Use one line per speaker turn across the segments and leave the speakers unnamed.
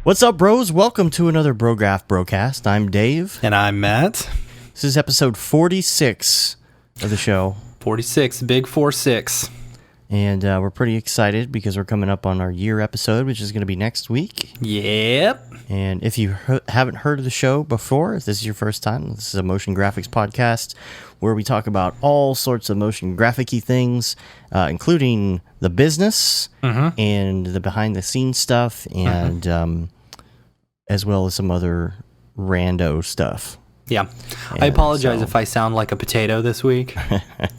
What's up, bros? Welcome to another Brograph Brocast. I'm Dave.
And I'm Matt.
This is episode 46 of the show.
46, big 4-6.
And we're pretty excited because we're coming up on our year episode, which is going to be next week.
Yep.
And if you haven't heard of the show before, if this is your first time, this is a motion graphics podcast where we talk about all sorts of motion graphic-y things, including the business and the behind-the-scenes stuff, and as well as some other rando stuff.
Yeah. I apologize if I sound like a potato this week,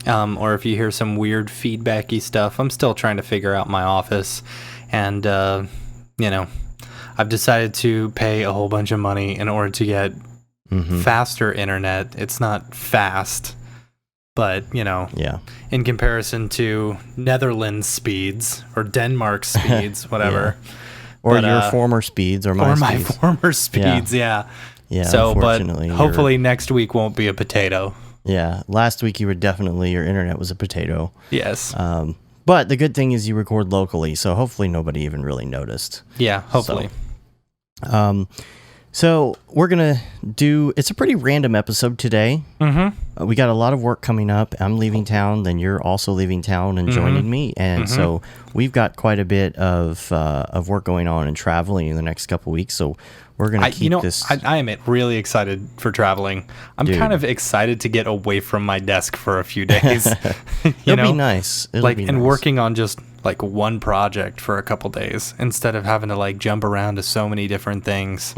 or if you hear some weird feedbacky stuff. I'm still trying to figure out my office, and, I've decided to pay a whole bunch of money in order to get faster internet. It's not fast, but, in comparison to Netherlands speeds or Denmark speeds, whatever.
Yeah. Or your former speeds or my
former speeds, yeah.
Yeah,
so, but hopefully next week won't be a potato.
Yeah, last week you were definitely, your internet was a potato.
Yes.
But the good thing is you record locally, so hopefully nobody even really noticed.
Yeah, hopefully.
So we're going to do, it's a pretty random episode today. We got a lot of work coming up. I'm leaving town, then you're also leaving town and joining me. And so we've got quite a bit of work going on and traveling in the next couple weeks. So we're going to keep this.
I am really excited for traveling. I'm kind of excited to get away from my desk for a few days.
It'll be nice.
And working on just like one project for a couple days instead of having to like jump around to so many different things.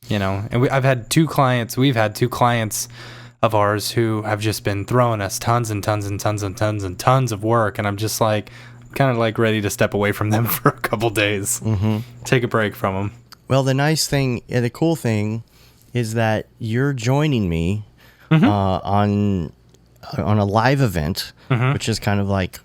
And we've had two clients of ours who have just been throwing us tons and tons and tons and tons and tons of work. And I'm just like, kind of like ready to step away from them for a couple days, take a break from them.
Well, the nice thing, the cool thing is that you're joining me on a live event, which is kind of like,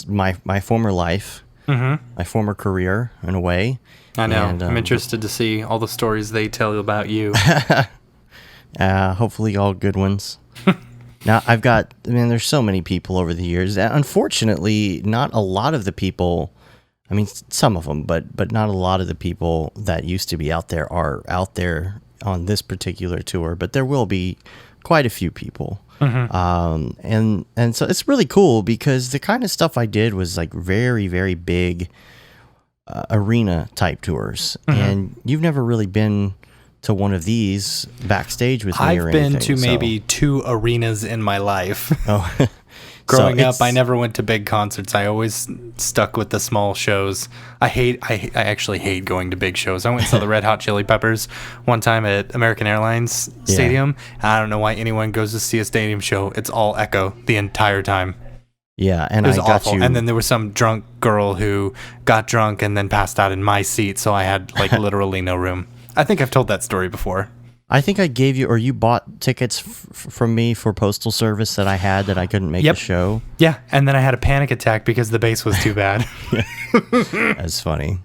my former life, my former career in a way.
I know. And, I'm interested to see all the stories they tell about you.
Hopefully all good ones. Now, there's so many people over the years. Unfortunately, not a lot of the people, some of them, but not a lot of the people that used to be out there are out there on this particular tour. But there will be quite a few people. And so it's really cool because the kind of stuff I did was like very, very big arena type tours. And you've never really been to one of these backstage with me or anything.
I've been to maybe 2 arenas in my life.
Oh.
Growing up, I never went to big concerts. I always stuck with the small shows. I actually hate going to big shows. I went and saw the Red Hot Chili Peppers one time at American Airlines Stadium. I don't know why anyone goes to see a stadium show. It's all echo the entire time.
Yeah, and
it was
I got
awful. And then there was some drunk girl who got drunk and then passed out in my seat, so I had like literally no room. I think I've told that story before.
I think I gave you, or you bought tickets from me for postal service that I had that I couldn't make the show.
Yeah, and then I had a panic attack because the bass was too bad.
That's funny.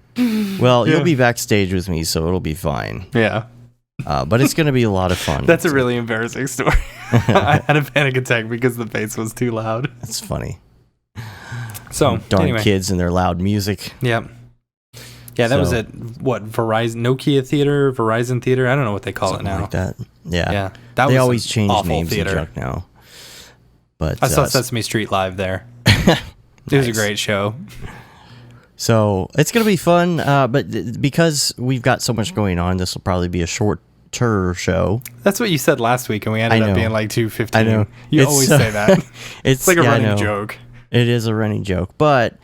Well, you'll be backstage with me, so it'll be fine.
Yeah.
But it's going to be a lot of fun.
That's a really embarrassing story. I had a panic attack because the bass was too loud.
That's funny.
So,
darn kids and their loud music.
Yep. Yeah, that was at Verizon Theater. I don't know what they call it now.
Like that. Yeah.
Yeah.
They always change names and junk now. But
I saw Sesame Street live there. It was a great show.
So it's going to be fun, but because we've got so much going on, this will probably be a shorter show.
That's what you said last week, and we ended up being like 2:15.
I know.
You always say that. It's like a running joke.
It is a running joke, but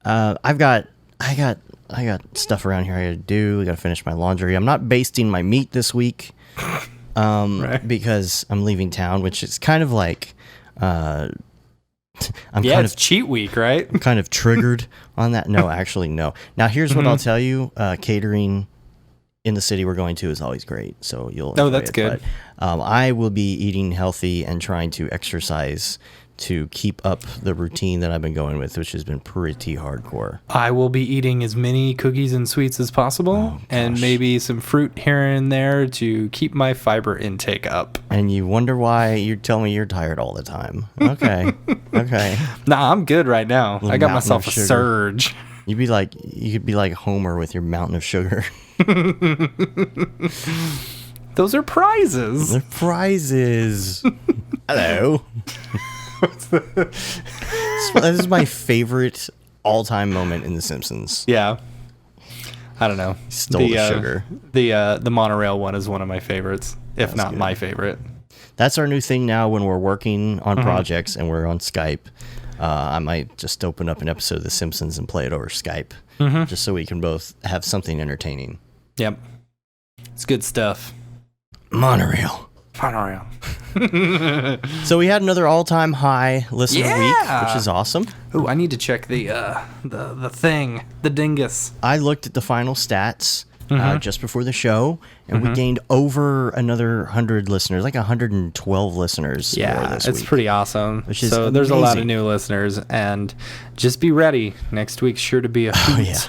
I got stuff around here I got to do. I got to finish my laundry. I'm not basting my meat this week because I'm leaving town, which is kind of like
it's cheat week, right?
I'm kind of triggered on that. No, actually, no. Now, here's what I'll tell you. Catering in the city we're going to is always great, so you'll enjoy
that's good.
But, I will be eating healthy and trying to exercise to keep up the routine that I've been going with, which has been pretty hardcore.
I will be eating as many cookies and sweets as possible, and maybe some fruit here and there to keep my fiber intake up.
And you wonder why you tell me you're tired all the time. Okay. Okay.
Nah, I'm good right now. I got myself a surge.
You could be like Homer with your mountain of sugar.
Those are prizes.
They're prizes. Hello. This is my favorite all-time moment in The Simpsons.
Yeah. I don't know.
Stole the sugar.
The monorail one is one of my favorites, if not
good.
my favorite.
That's our new thing now when we're working on projects and we're on Skype. I might just open up an episode of The Simpsons and play it over Skype, just so we can both have something entertaining.
Yep. It's good stuff.
Monorail. So we had another all-time high listener week, which is awesome.
Ooh, I need to check the thing, the dingus.
I looked at the final stats just before the show, and we gained over another 100 listeners, like 112 listeners.
Yeah,
this
it's
week,
pretty awesome.
which is
so there's a lot of
amazing.
new listeners, and just be ready. Next week's sure to be a hoot.
Oh, yeah.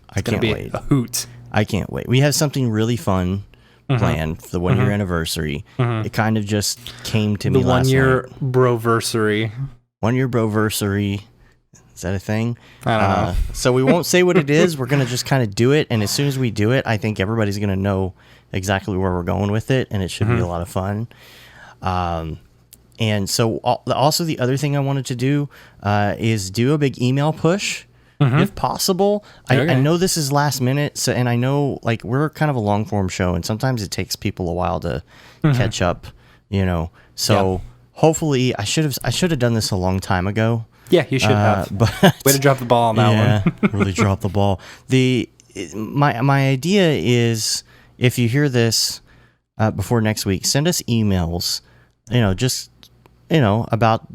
I can't wait.
A hoot.
I can't wait. We have something really fun planned for the 1 year anniversary. It kind of just came to me
The
last
1 year
night.
broversary.
1 year broversary. Is that a thing?
I don't know.
So we won't say what it is. We're going to just kind of do it. And as soon as we do it, I think everybody's going to know exactly where we're going with it. And it should be a lot of fun. And so also the other thing I wanted to do is do a big email push. If possible. I know this is last minute, so, and I know like we're kind of a long form show, and sometimes it takes people a while to catch up, So hopefully, I should have done this a long time ago.
Yeah, you should have.
But
Way to drop the ball on that one.
really dropped the ball. My idea is if you hear this before next week, send us emails. About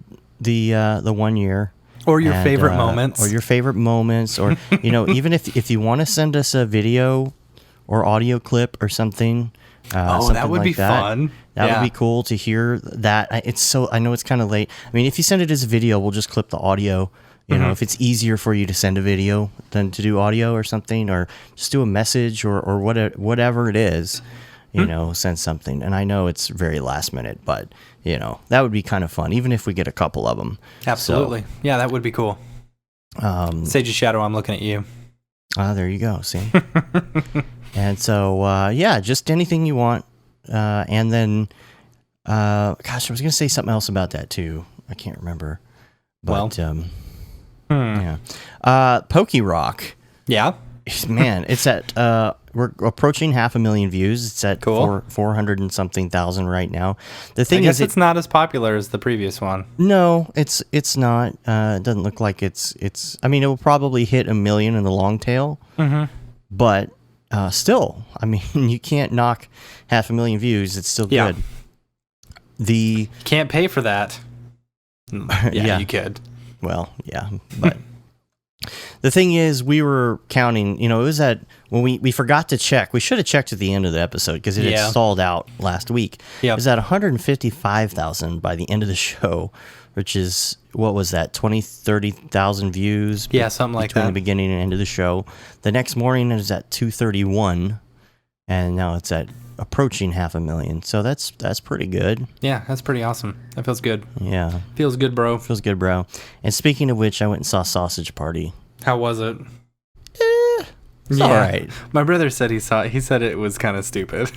the 1 year.
Or your favorite moments.
Or your favorite moments. Or, even if you want to send us a video or audio clip or something.
That would be fun.
That would be cool to hear that. I know it's kind of late. I mean, if you send it as a video, we'll just clip the audio. If it's easier for you to send a video than to do audio or something, or just do a message or whatever it is, send something. And I know it's very last minute, but that would be kind of fun, even if we get a couple of them.
Absolutely. So, yeah, that would be cool. Sage's Shadow, I'm looking at you.
There you go. See? And so, just anything you want. And then, gosh, I was going to say something else about that too. I can't remember. But, yeah. Pokey Rock.
Yeah.
Man, it's at we're approaching 500,000 views. It's at
cool.
400 and something thousand right now. The thing
I guess
is,
it's not as popular as the previous one.
No, it's not. It doesn't look like it's. I mean, it will probably hit 1 million in the long tail. But still, I mean, you can't knock 500,000 views. It's still good. The
can't pay for that. Yeah, you could.
Well, yeah, but. The thing is, we were counting, it was at, when we forgot to check. We should have checked at the end of the episode because it had stalled out last week. It was at 155,000 by the end of the show, which is, what was that, 30,000 views?
Yeah, something like that.
Between the beginning and end of the show. The next morning it was at 231, and now it's at approaching 500,000. So that's pretty good.
Yeah, that's pretty awesome. That feels good.
Yeah.
Feels good, bro.
Feels good, bro. And speaking of which, I went and saw Sausage Party.
How was it?
It's all right.
My brother said he said it was kind of stupid.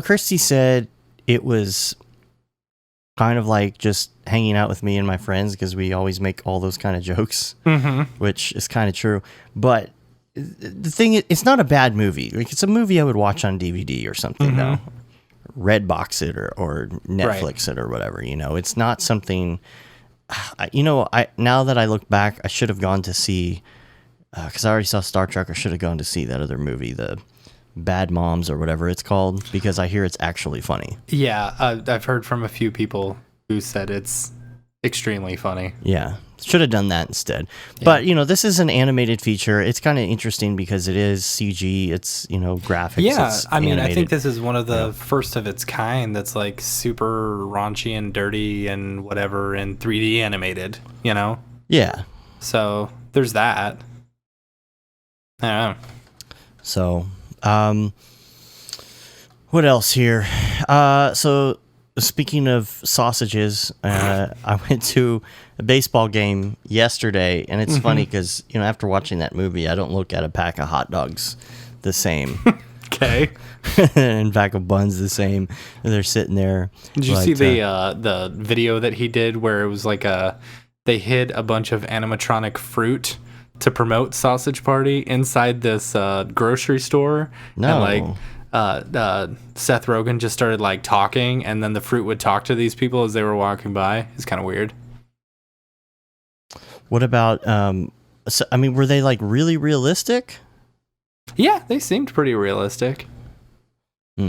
Christy said it was kind of like just hanging out with me and my friends because we always make all those kind of jokes, which is kind of true. But the thing is, it's not a bad movie. Like, it's a movie I would watch on DVD or something, though. Redbox it or Netflix it or whatever. It's not something. Now that I look back, I should have gone to see, because I already saw Star Trek. I should have gone to see that other movie, the Bad Moms or whatever it's called, because I hear it's actually funny.
Yeah, I've heard from a few people who said it's extremely funny.
Yeah, should have done that instead. Yeah. But this is an animated feature. It's kind of interesting because it is CG. It's graphics.
Yeah,
it's
I mean,
animated.
I think this is one of the first of its kind that's like super raunchy and dirty and whatever and 3D animated.
Yeah.
So there's that. I don't know.
So, what else here? So speaking of sausages, I went to a baseball game yesterday, and it's funny because after watching that movie, I don't look at a pack of hot dogs the same.
Okay.
And a pack of buns the same. And they're sitting there.
Did you see the video that he did where it was like they hid a bunch of animatronic fruit to promote Sausage Party inside this grocery store?
No.
And Seth Rogen just started like talking, and then the fruit would talk to these people as they were walking by. It's kind of weird.
What about were they like really realistic?
Yeah, they seemed pretty realistic.
I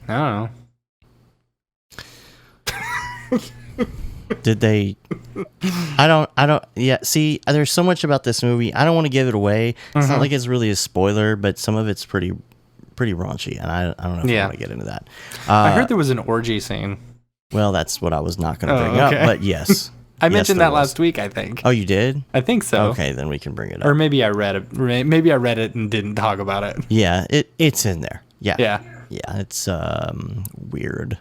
don't
know. Did they? I don't. Yeah. See, there's so much about this movie. I don't want to give it away. It's not like it's really a spoiler, but some of it's pretty raunchy, and I don't know if I want to get into that.
I heard there was an orgy scene.
Well, that's what I was not going to bring up, but yes.
I mentioned that last week, I think.
Oh, you did?
I think so.
Okay, then we can bring it up.
Or maybe I read it. Maybe I read it and didn't talk about it.
Yeah, it's in there. Yeah.
Yeah.
Yeah, it's weird.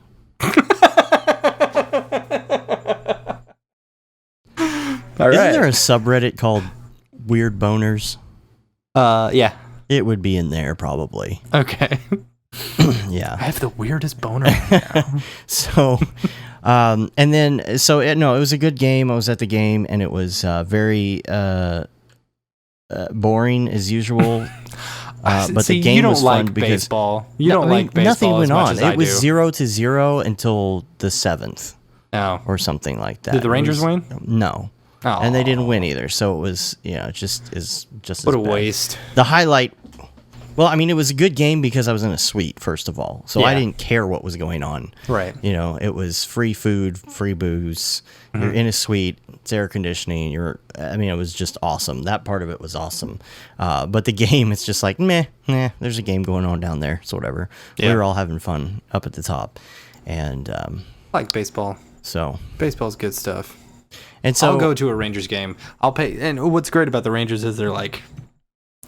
All right.
Isn't there a subreddit called Weird Boners?
Yeah.
It would be in there probably.
Okay.
Yeah.
I have the weirdest boner right now.
So, it was a good game. I was at the game, and it was very boring as usual. But the game was fun because
baseball. You don't like baseball.
Nothing went
as much
on.
As I
it was
do.
0-0 until the 7th.
Oh.
Or something like that.
Did the Rangers win?
No.
Oh.
And they didn't win either. So it was, just
what a
bad.
waste.
The highlight. Well, I mean, it was a good game because I was in a suite, first of all. So I didn't care what was going on.
Right.
It was free food, free booze. You're in a suite. It's air conditioning. It was just awesome. That part of it was awesome. But the game, it's just like, meh, there's a game going on down there. So whatever. Yeah. We were all having fun up at the top. And
like baseball.
So
baseball's good stuff.
And so
I'll go to a Rangers game. I'll pay. And what's great about the Rangers is they're like,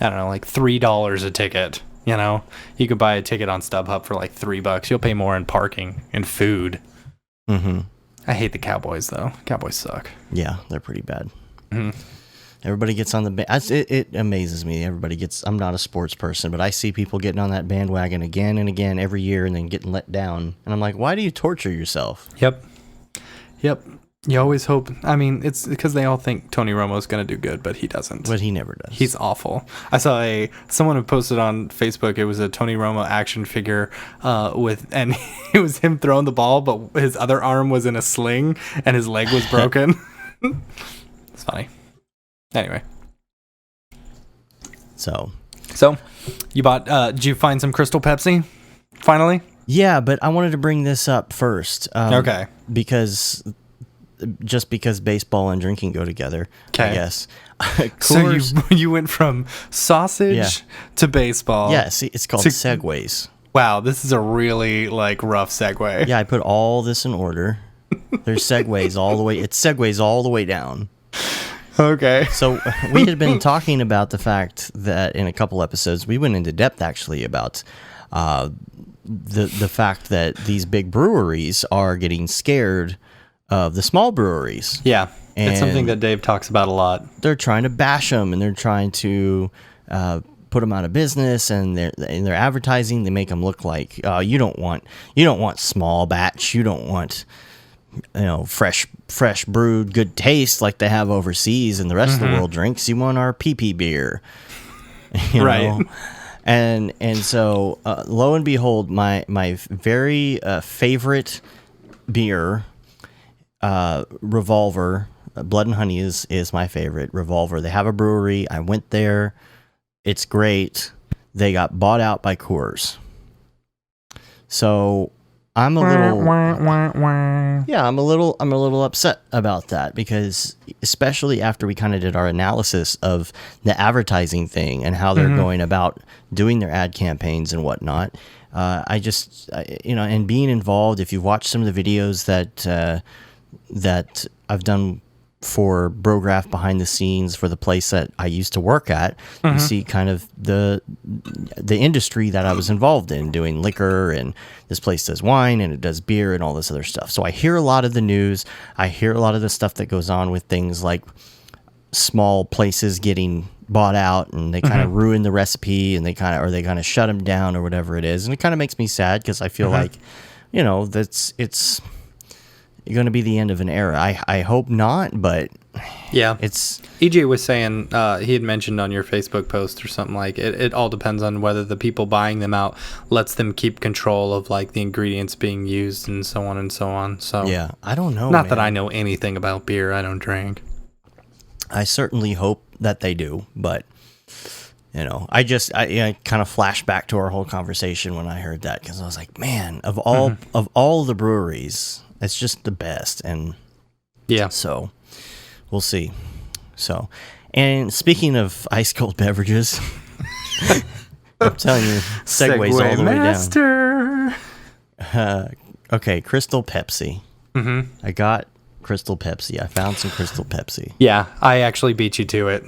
I don't know, like $3 a ticket. You could buy a ticket on StubHub for like $3. You'll pay more in parking and food.
Mm-hmm.
I hate the Cowboys though. Cowboys suck.
Yeah, they're pretty bad.
Mm-hmm.
Everybody gets on the it amazes me. I'm not a sports person, but I see people getting on that bandwagon again and again every year and then getting let down. And I'm like, why do you torture yourself?
Yep. You always hope. I mean, it's because they all think Tony Romo's going to do good, but he doesn't.
But he never does.
He's awful. I saw someone who posted on Facebook. It was a Tony Romo action figure and it was him throwing the ball, but his other arm was in a sling and his leg was broken. It's funny. Anyway.
So
you bought, did you find some Crystal Pepsi finally?
Yeah, but I wanted to bring this up first.
Okay.
Because baseball and drinking go together, I guess.
So you went from sausage to baseball.
Yeah, see, it's called Segways.
Wow, this is a really rough segue.
Yeah, I put all this in order. There's Segways all the way. It segues all the way down.
Okay.
So we had been talking about the fact that in a couple episodes we went into depth actually about the fact that these big breweries are getting scared of the small breweries.
Yeah, it's something that Dave talks about a lot.
They're trying to bash them, and they're trying to put them out of business. And in their advertising, they make them look like you don't want small batch, you don't want fresh brewed, good taste like they have overseas and the rest of the world drinks. You want our PP beer,
right?
Know? And so lo and behold, my very favorite beer. Revolver, Blood and Honey is my favorite. Revolver, they have a brewery. I went there. It's great. They got bought out by Coors. So I'm a little upset about that because especially after we kind of did our analysis of the advertising thing and how they're going about doing their ad campaigns and whatnot. And being involved, if you've watched some of the videos that I've done for Brograph behind the scenes for the place that I used to work at, you see kind of the industry that I was involved in, doing liquor, and this place does wine and it does beer and all this other stuff. So I hear a lot of the news. I hear a lot of the stuff that goes on with things like small places getting bought out and they kind of ruin the recipe and they kind of shut them down or whatever it is. And it kind of makes me sad because I feel like, you know, it's going to be the end of an era. I hope not, but
yeah,
it's
EJ was saying he had mentioned on your Facebook post or something like it all depends on whether the people buying them out lets them keep control of like the ingredients being used and so on and so on. So
yeah, I don't know.
Not that I know anything about beer. I don't drink.
I certainly hope that they do, but you know, I kind of flashed back to our whole conversation when I heard that because I was like, man, of all the breweries, it's just the best. And
yeah,
so we'll see. So, and speaking of ice cold beverages, I'm telling you, Segway's
Segway
all the
master.
way down. Okay, Crystal Pepsi. I got Crystal Pepsi. I found some Crystal Pepsi.
Yeah, I actually beat you to it.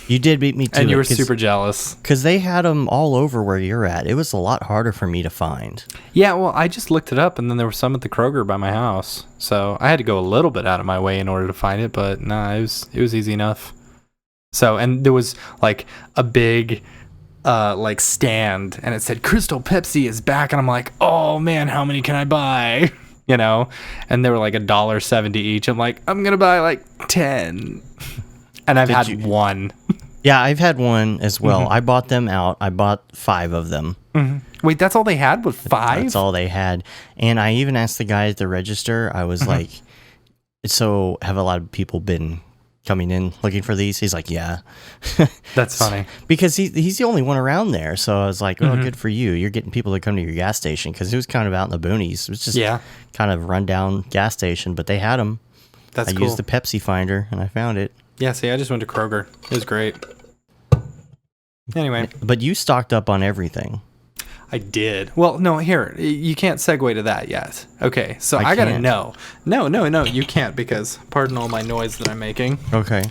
You did beat me to it.
And you were super jealous.
Because they had them all over where you're at. It was a lot harder for me to find.
Yeah, well, I just looked it up, and then there was some at the Kroger by my house. So I had to go a little bit out of my way in order to find it, but nah, it was easy enough. So, and there was like a big like stand, and it said Crystal Pepsi is back, and I'm like, oh man, how many can I buy? You know, and they were like $1.70 each. I'm like, I'm gonna buy like 10, and I've had one.
Yeah, I've had one as well. I bought them out. I bought 5 of them.
Wait, that's all they had was 5?
That's all they had. And I even asked the guy at the register, I was like, so have a lot of people been coming in looking for these? He's like, yeah.
That's funny.
Because he's the only one around there. So I was like, oh, good for you. You're getting people to come to your gas station. Because it was kind of out in the boonies. It was just kind of run down gas station. But they had them.
That's cool.
I used the Pepsi finder and I found it.
Yeah, see, I just went to Kroger. It was great. Anyway.
But you stocked up on everything.
I did. Well, no, here, you can't segue to that yet. Okay, so I gotta know. No, you can't because, pardon all my noise that I'm making.
Okay.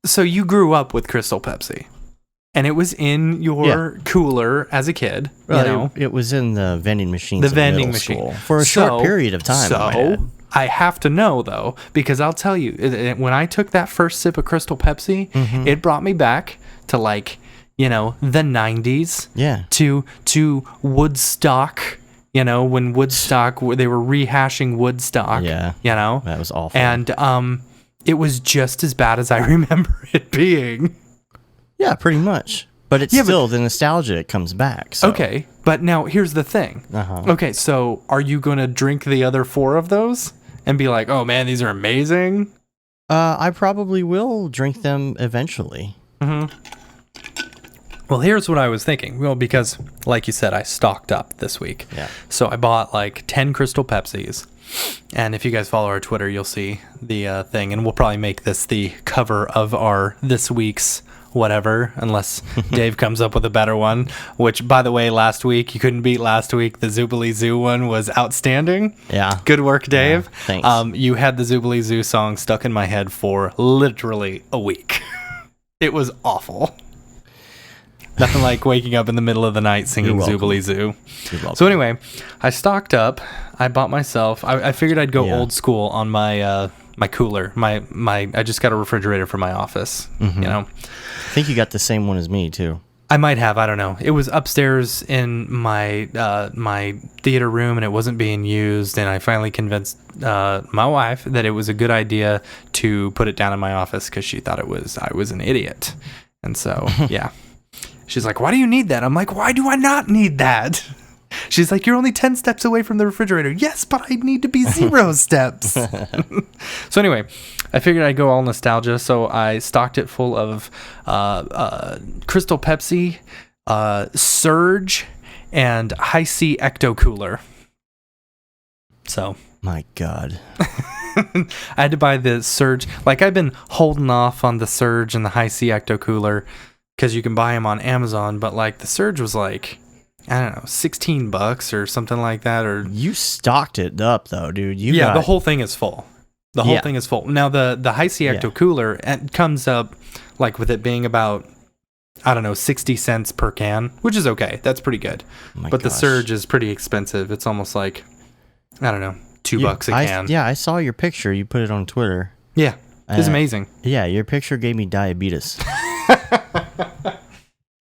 So you grew up with Crystal Pepsi. And it was in your cooler as a kid,
well,
you know?
It was in the vending machines.
The vending machine.
School for a short period of time.
So I have to know, though, because I'll tell you, when I took that first sip of Crystal Pepsi, it brought me back to, like, you know, the 90s.
Yeah.
To Woodstock, you know, when Woodstock, they were rehashing Woodstock. Yeah. You know?
That was awful.
And it was just as bad as I remember it being.
Yeah, pretty much. But it's still the nostalgia comes back. So.
Okay, but now here's the thing. Okay, so are you going to drink the other 4 of those and be like, oh man, these are amazing?
I probably will drink them eventually.
Well, here's what I was thinking. Well, because like you said, I stocked up this week.
Yeah.
So I bought like 10 Crystal Pepsis. And if you guys follow our Twitter, you'll see the thing. And we'll probably make this the cover of our this week's whatever, unless Dave comes up with a better one, which, by the way, last week, you couldn't beat last week. The Zoobly Zoo one was outstanding.
Yeah.
Good work, Dave.
Yeah, thanks.
You had the Zoobly Zoo song stuck in my head for literally a week. It was awful. Nothing like waking up in the middle of the night singing Zoobly Zoo. So anyway, I stocked up. I bought myself, I figured I'd go old school on my my cooler. I just got a refrigerator for my office, you know.
I think you got the same one as me too.
I might have. I don't know. It was upstairs in my my theater room, and it wasn't being used. And I finally convinced my wife that it was a good idea to put it down in my office because she thought I was an idiot. And so, yeah, she's like, "Why do you need that?" I'm like, "Why do I not need that?" She's like, "You're only 10 steps away from the refrigerator." Yes, but I need to be 0 steps. So anyway, I figured I'd go all nostalgia. So I stocked it full of Crystal Pepsi, Surge, and High C Ecto Cooler. So.
My God.
I had to buy the Surge. Like, I've been holding off on the Surge and the High C Ecto Cooler because you can buy them on Amazon. But, like, the Surge was like, I don't know, $16 or something like that. Or
you stocked it up though, dude.
The whole thing is full. The whole
Yeah.
thing is full. Now the high C Ecto Cooler comes up like with it being about, I don't know, 60 cents per can, which is okay. That's pretty good. But the Surge is pretty expensive. It's almost like, I don't know, $2 a can.
I saw your picture. You put it on Twitter.
Yeah, it's amazing.
Yeah, your picture gave me diabetes.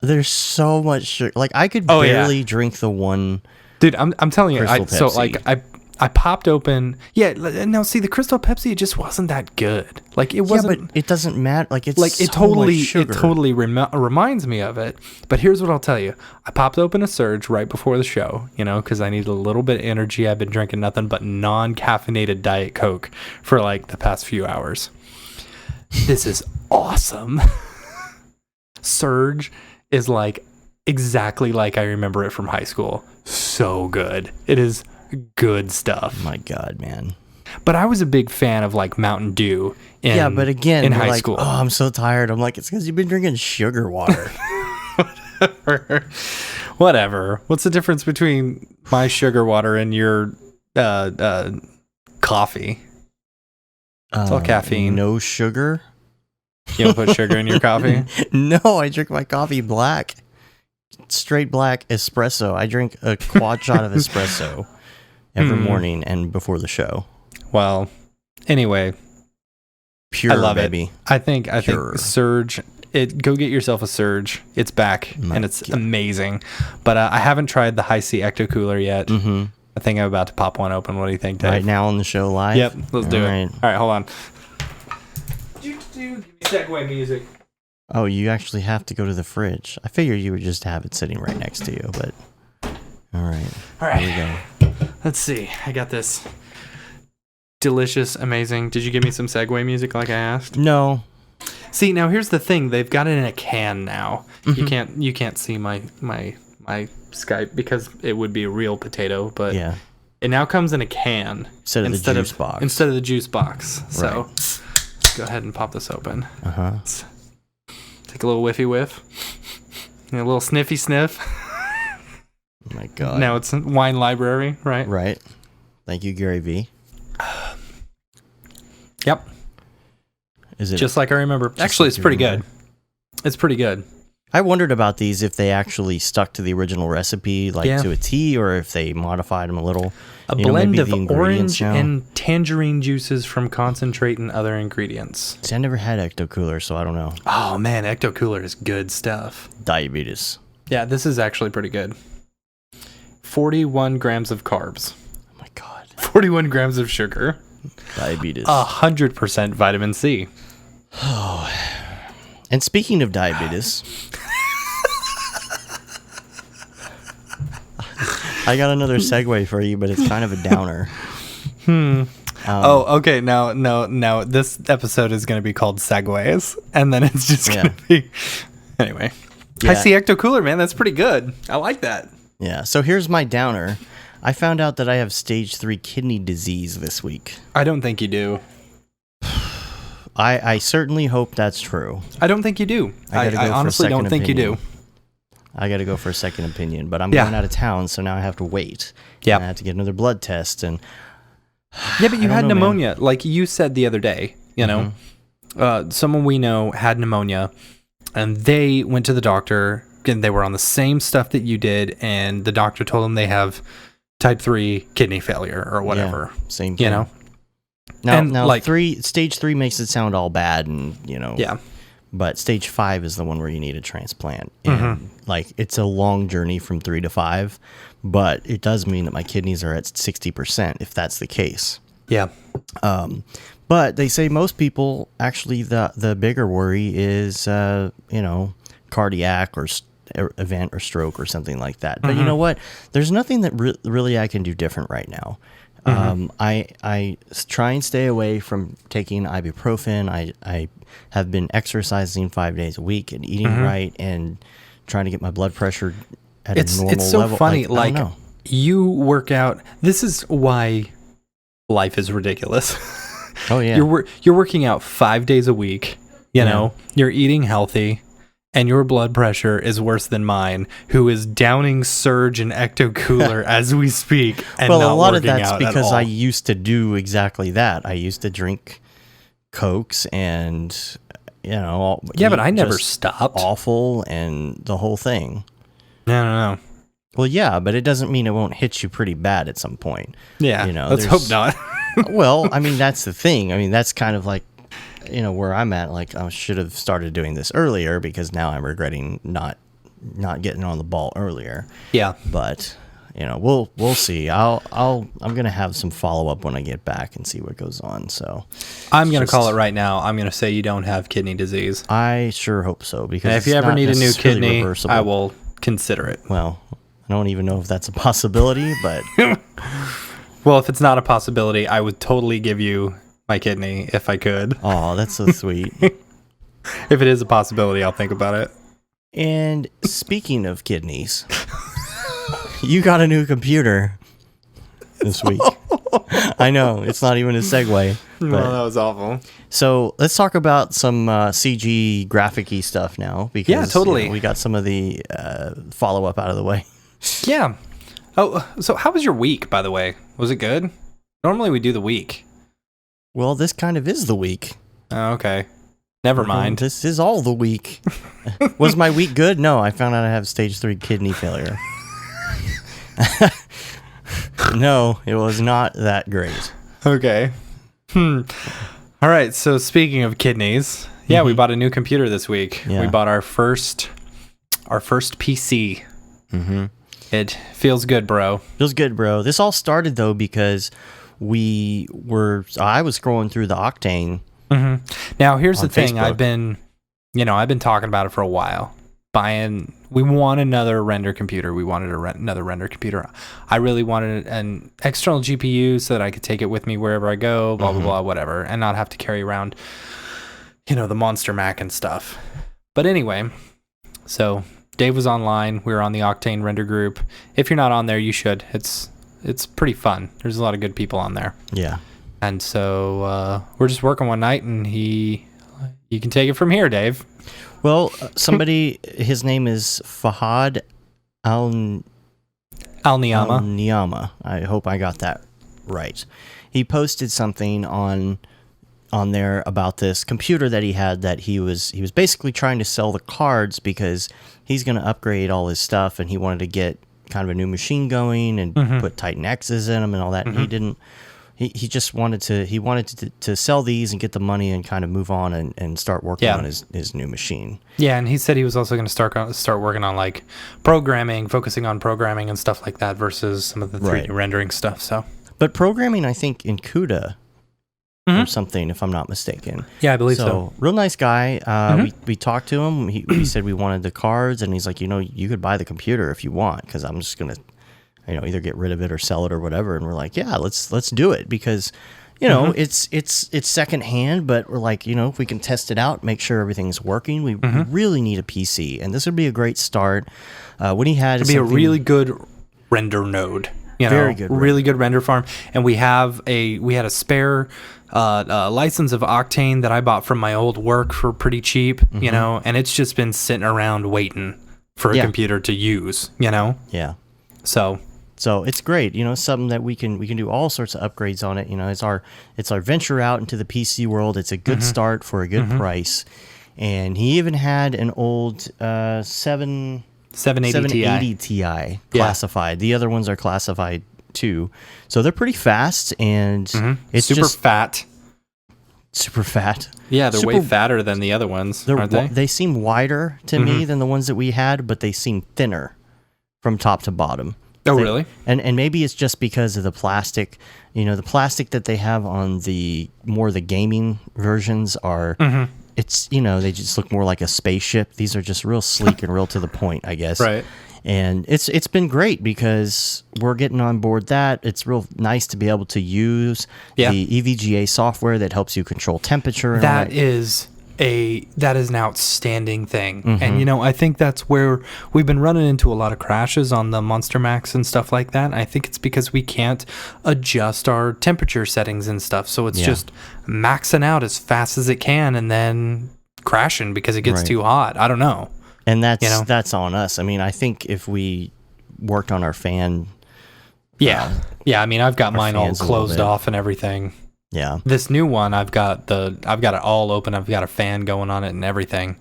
There's so much sugar. Like, I could barely drink the one.
Dude, I'm telling you.
Crystal
So
Pepsi.
like I popped open. Yeah, no. See, the Crystal Pepsi, it just wasn't that good. Like, it wasn't.
Yeah, but it doesn't matter. Like, it's
like
so
it totally,
much sugar.
it totally reminds me of it. But here's what I'll tell you: I popped open a Surge right before the show, because I needed a little bit of energy. I've been drinking nothing but non-caffeinated Diet Coke for like the past few hours. This is awesome. Surge is like exactly like I remember it from high school. So good. It is good stuff.
My God, man.
But I was a big fan of like Mountain Dew in high school.
Oh, I'm so tired. I'm like, it's because you've been drinking sugar water.
Whatever. What's the difference between my sugar water and your coffee? It's all caffeine.
No sugar?
You don't put sugar in your coffee?
No, I drink my coffee black. Straight black espresso. I drink a quad shot of espresso every morning and before the show.
Well, anyway,
Pure,
I love
baby.
it. I think
Pure.
Surge. Go get yourself a Surge. It's back and it's amazing. But I haven't tried the High C Ecto Cooler yet.
Mm-hmm.
I think I'm about to pop one open. What do you think, Dave?
Right now on the show live?
Yep, let's do
right.
it. All right, hold on. Give me Segway music.
Oh, you actually have to go to the fridge. I figured you would just have it sitting right next to you, but all right.
All right.
Here we go.
Let's see. I got this delicious, amazing. Did you give me some Segway music like I asked?
No.
See, now here's the thing. They've got it in a can now. You can't see my Skype because it would be a real potato, but
Yeah.
it now comes in a can
Instead of the juice box.
Instead of the juice box. So
Right.
let's go ahead and pop this open.
Uh-huh.
Let's take a little whiffy whiff. And a little sniffy sniff.
Oh my God.
Now it's Wine Library, right?
Right. Thank you, Gary V.
Yep.
Is it
Just like I remember. Actually, it's pretty good. It's pretty good.
I wondered about these if they actually stuck to the original recipe, like to a T, or if they modified them a little.
A blend of orange and tangerine juices from concentrate and other ingredients.
See, I never had Ecto Cooler, so I don't know.
Oh man, Ecto Cooler is good stuff.
Diabetes.
Yeah, this is actually pretty good. 41 grams of carbs.
Oh my God.
41 grams of sugar.
Diabetes.
100% vitamin C.
Oh. And speaking of diabetes, I got another segue for you, but it's kind of a downer.
Okay. Now this episode is going to be called Segways, and then it's just going to be... Anyway.
Yeah.
I see Ecto Cooler, man. That's pretty good. I like that.
Yeah, so here's my downer. I found out that I have stage 3 kidney disease this week.
I don't think you do.
I certainly hope that's true.
I don't think you do. I honestly don't think you do.
I got to go for a second opinion, but I'm going out of town, so now I have to wait.
Yeah.
I have to get another blood test. And
yeah, but you had pneumonia. Like you said the other day, someone we know had pneumonia, and they went to the doctor, and they were on the same stuff that you did, and the doctor told them they have type 3 kidney failure or whatever.
Yeah, same thing. Now like, stage 3 makes it sound all bad, and
yeah.
But stage 5 is the one where you need a transplant, and like it's a long journey from 3 to 5, but it does mean that my kidneys are at 60% if that's the case.
Yeah.
But they say most people actually the bigger worry is cardiac or event or stroke or something like that. But you know what? There's nothing that really I can do different right now. I try and stay away from taking ibuprofen. I have been exercising 5 days a week and eating right and trying to get my blood pressure at a normal level.
It's so funny.
I don't know.
You work out. This is why life is ridiculous.
Oh yeah.
You're working out 5 days a week. You know, you're eating healthy, and your blood pressure is worse than mine, who is downing Surge and Ecto Cooler as we speak, and
well,
not
a lot of
working
that's
out at
because
all.
I used to do exactly that. I used to drink Cokes and,
but I never stopped.
Awful and the whole thing.
No.
Well, yeah, but it doesn't mean it won't hit you pretty bad at some point.
Yeah, let's hope not.
Well, I mean, that's the thing. I mean, that's kind of like, where I'm at. Like, I should have started doing this earlier because now I'm regretting not getting on the ball earlier.
Yeah,
but we'll see. I'm gonna have some follow up when I get back and see what goes on. So
I'm gonna call it right now. I'm gonna say you don't have kidney disease.
I sure hope so, because
and if you ever need a new kidney,
reversible.
I will consider it.
Well, I don't even know if that's a possibility, but
well, if it's not a possibility, I would totally give you my kidney if I could.
Oh, that's so sweet.
If it is a possibility, I'll think about it.
And speaking of kidneys, you got a new computer this week. I know, it's not even a segue.
Well, that was awful.
So let's talk about some CG graphic-y stuff now, because
yeah, totally.
We got some of the follow-up out of the way.
Yeah. Oh, so how was your week, by the way? Was it good? Normally we do the week.
Well, this kind of is the week.
Oh, okay. Never mind.
This is all the week. Was my week good? No, I found out I have stage 3 kidney failure. No, it was not that great.
Okay. All right, so speaking of kidneys, yeah, we bought a new computer this week.
Yeah.
We bought our first PC.
Mm-hmm.
It feels good, bro.
Feels good, bro. This all started, though, because I was scrolling through the Octane.
Mm-hmm. Now, here's the thing.
Facebook.
I've been talking about it for a while. We want another render computer. We wanted another render computer. I really wanted an external GPU so that I could take it with me wherever I go, blah, blah, blah, whatever, and not have to carry around, the Monster Mac and stuff. But anyway, so Dave was online. We were on the Octane render group. If you're not on there, you should. It's pretty fun. There's a lot of good people on there.
Yeah.
And so we're just working one night, and you can take it from here, Dave.
Well, somebody, his name is Fahad Al-Niyama. I hope I got that right. He posted something on there about this computer that he had, that he was basically trying to sell the cards because he's going to upgrade all his stuff, and he wanted to get kind of a new machine going and put Titan X's in them and all that. And he didn't. He just wanted to sell these and get the money and kind of move on and start working on his new machine.
Yeah, and he said he was also going to start working on like programming, focusing on programming and stuff like that versus some of the 3D rendering stuff. So,
but programming, I think, in CUDA or something, if I'm not mistaken.
Yeah, I believe so.
Real nice guy. We talked to him. He said we wanted the cards, and he's like, you could buy the computer if you want, because I'm just gonna either get rid of it or sell it or whatever. And we're like, yeah, let's do it, because it's secondhand, but we're like, if we can test it out, make sure everything's working, we really need a PC, and this would be a great start. What he had is
a really good render node.
Very good,
really good render farm, and we had a spare license of Octane that I bought from my old work for pretty cheap, and it's just been sitting around waiting for a computer to use,
Yeah. So it's great, something that we can do all sorts of upgrades on it. It's our venture out into the PC world. It's a good start for a good price. And he even had an old 780 Ti classified. The other ones are classified too. So they're pretty fast, and it's
super fat.
Super fat.
Yeah, they're way fatter than the other ones, aren't they?
They seem wider to me than the ones that we had, but they seem thinner from top to bottom.
Oh, really?
And maybe it's just because of the plastic. The plastic that they have on the gaming versions are, it's, they just look more like a spaceship. These are just real sleek and real to the point, I guess.
Right.
And it's been great because we're getting on board that. It's real nice to be able to use the EVGA software that helps you control temperature. And
that is an outstanding thing. And I think that's where we've been running into a lot of crashes on the Monster Max and stuff like that. I think it's because we can't adjust our temperature settings and stuff, so it's just maxing out as fast as it can and then crashing because it gets too hot. I don't know.
And that's
You know?
that's on us. I mean, I think if we worked on our fan,
Yeah. I mean, I've got mine all
fans a little
closed
bit.
off and everything.
yeah,
This new one, I've got it all open. I've got a fan going on it and everything.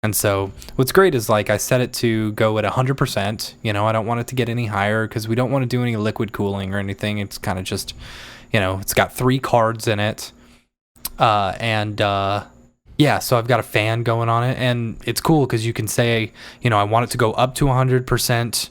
And so what's great is like I set it to go at 100%. You know, I don't want it to get any higher because we don't want to do any liquid cooling or anything. It's kind of just, you know, it's got 3 cards in it. Yeah, so I've got a fan going on it, and it's cool because you can say, you know, I want it to go up to 100%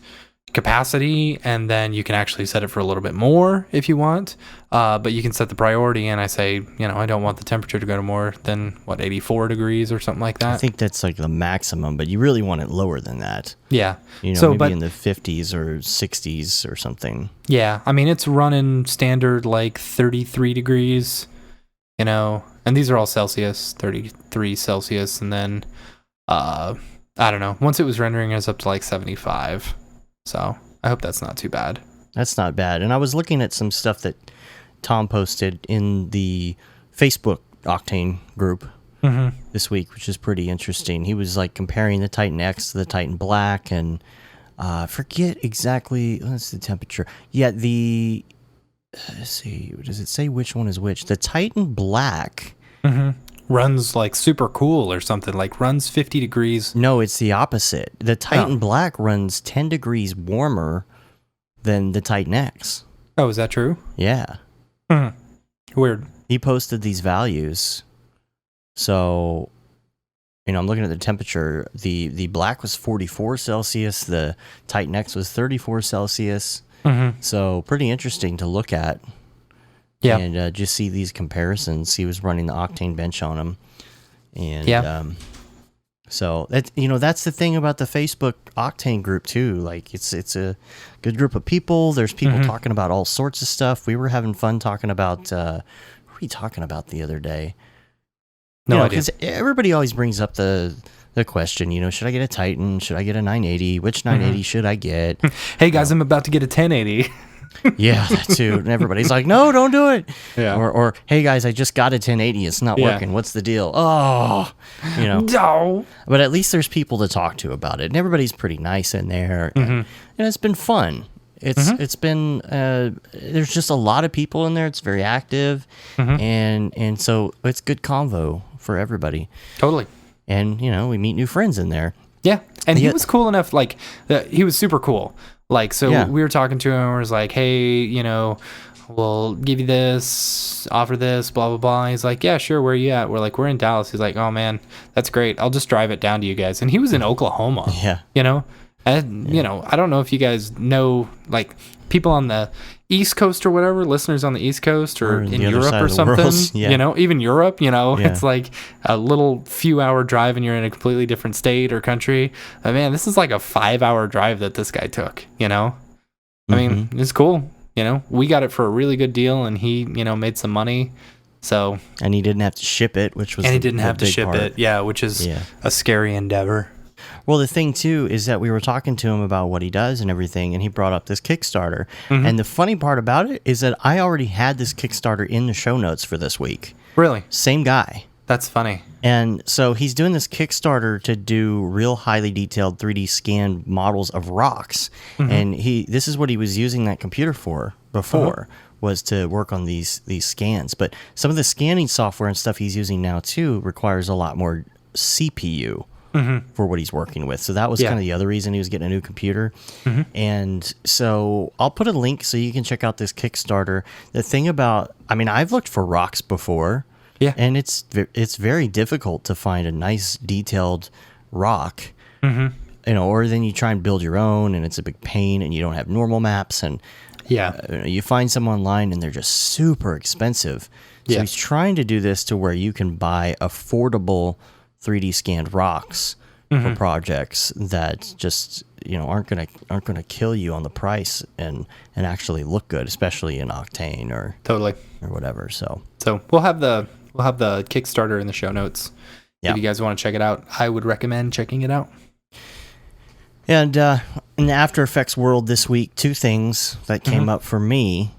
capacity, and then you can actually set it for a little bit more if you want. But you can set the priority, and I say, you know, I don't want the temperature to go to more than 84 degrees or something like that.
I think that's like the maximum, but you really want it lower than that.
Yeah.
You know,
So,
maybe
but-
in the 50s or 60s or something.
Yeah, I mean, it's running standard like 33 degrees, you know, and these are all Celsius, 33 Celsius, and then, I don't know, once it was rendering, it was up to like 75, so I hope that's not too bad.
That's not bad. And I was looking at some stuff that Tom posted in the Facebook Octane group this week, which is pretty interesting. He was like comparing the Titan X to the Titan Black, and I forget exactly, what's the temperature? Yeah, let's see, does it say which one is which? The Titan Black.
Runs like super cool or something, like runs 50 degrees.
No, it's the opposite. The Titan Black runs 10 degrees warmer than the Titan X.
Oh, is that true?
Yeah.
Weird.
He posted these values. So, you know, I'm looking at the temperature. The Black was 44 Celsius. The Titan X was 34 Celsius. So pretty interesting to look at.
Yeah.
And just see these comparisons. He was running the Octane bench on them. And so that, you know, that's the thing about the Facebook Octane group too. Like it's a good group of people. There's people talking about all sorts of stuff. We were having fun talking about what were we talking about the other day?
No idea.
Because everybody always brings up the question, you know, should I get a Titan? Should I get a 980? Which 980 should I get?
Hey guys, I'm about to get a 1080.
Yeah, that too. And everybody's like, no, don't do it.
Yeah.
Or hey guys, I just got a 1080. It's not working. What's the deal? Oh, you know.
No.
But at least there's people to talk to about it, and everybody's pretty nice in there, and it's been fun. It's been there's just a lot of people in there. It's very active, and so it's good convo for everybody.
Totally.
And you know, we meet new friends in there.
Yeah, and he
Yeah.
was cool enough. Like, he was super cool. Like, so
Yeah.
we were talking to him. And we was like, hey, you know, we'll give you this, offer this, blah blah blah. He's like, yeah, sure. Where are you at? We're like, we're in Dallas. He's like, oh man, that's great. I'll just drive it down to you guys. And he was in Oklahoma.
Yeah.
You know, and you know, I don't know if you guys know, like, people on the East Coast or whatever, listeners on the East Coast or in
the other
Europe
side
or
of the world.
something,
Yeah.
you know, even Europe, you know,
Yeah.
it's like a little few hour drive and you're in a completely different state or country. Man, this is like a 5-hour drive that this guy took, you know? I mean, it's cool. You know, we got it for a really good deal and he, you know, made some money. So,
And he didn't have to ship it, which was
and he
the-
didn't
the
have to
big
ship
part.
it. Yeah, which is
Yeah.
a scary endeavor.
Well, the thing too is that we were talking to him about what he does and everything, and he brought up this Kickstarter. And the funny part about it is that I already had this Kickstarter in the show notes for this week.
Really?
Same guy.
That's funny.
And so he's doing this Kickstarter to do real highly detailed 3D scanned models of rocks. And this is what he was using that computer for before, was to work on these scans. But some of the scanning software and stuff he's using now too requires a lot more CPU for what he's working with. So that was kind of the other reason he was getting a new computer. And so I'll put a link so you can check out this Kickstarter. The thing about, I mean, I've looked for rocks before.
Yeah.
And it's very difficult to find a nice detailed rock, you know, or then you try and build your own and it's a big pain and you don't have normal maps, and you find some online and they're just super expensive. So he's trying to do this to where you can buy affordable 3D scanned rocks for projects that just, you know, aren't gonna kill you on the price and actually look good, especially in Octane or
Totally.
whatever. So
we'll have the Kickstarter in the show notes.
Yeah.
If you guys want to check it out, I would recommend checking it out.
And in the After Effects world this week, two things that came up for me.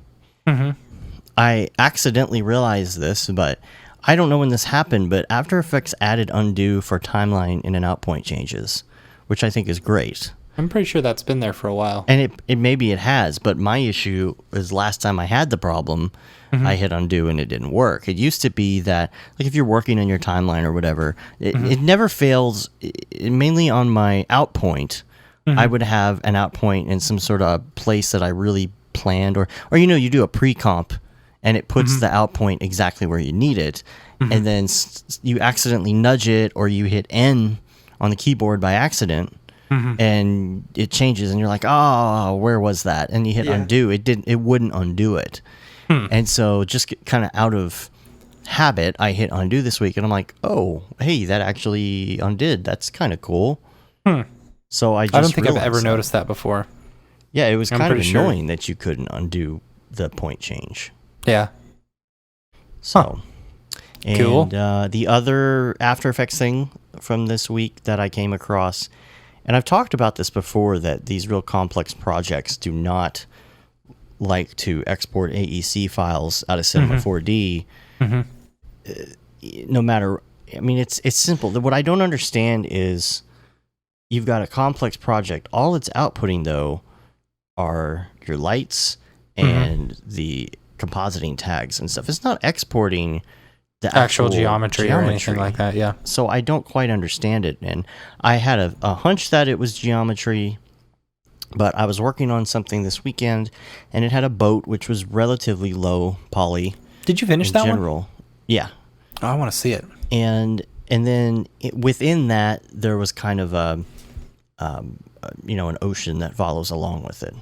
I accidentally realized this, but I don't know when this happened, but After Effects added undo for timeline in and out point changes, which I think is great.
I'm pretty sure that's been there for a while.
And it maybe it has, but my issue is last time I had the problem, I hit undo and it didn't work. It used to be that, like if you're working on your timeline or whatever, it never fails. Mainly on my out point, I would have an out point in some sort of place that I really planned, or you do a pre-comp and it puts the out point exactly where you need it, and then you accidentally nudge it or you hit N on the keyboard by accident. And it changes, and you're like, "Oh, where was that?" And you hit undo. It wouldn't undo it. And so, just kind of out of habit, I hit undo this week, and I'm like, "Oh, hey, that actually undid. That's kind of cool." So I don't
think I've ever noticed that before.
Yeah, it was kind of annoying that you couldn't undo the point change.
Yeah.
So, and
cool.
The other After Effects thing from this week that I came across. And I've talked about this before, that these real complex projects do not like to export AEC files out of Cinema 4D. No matter, I mean, it's simple. What I don't understand is you've got a complex project. All it's outputting, though, are your lights and the compositing tags and stuff. It's not exporting the
actual geometry or anything like that, yeah.
So I don't quite understand it, and I had a hunch that it was geometry, but I was working on something this weekend, and it had a boat which was relatively low poly.
Did you finish that
general.
one?
Yeah.
Oh, I want to see it.
And then within that, there was kind of an ocean that follows along with it.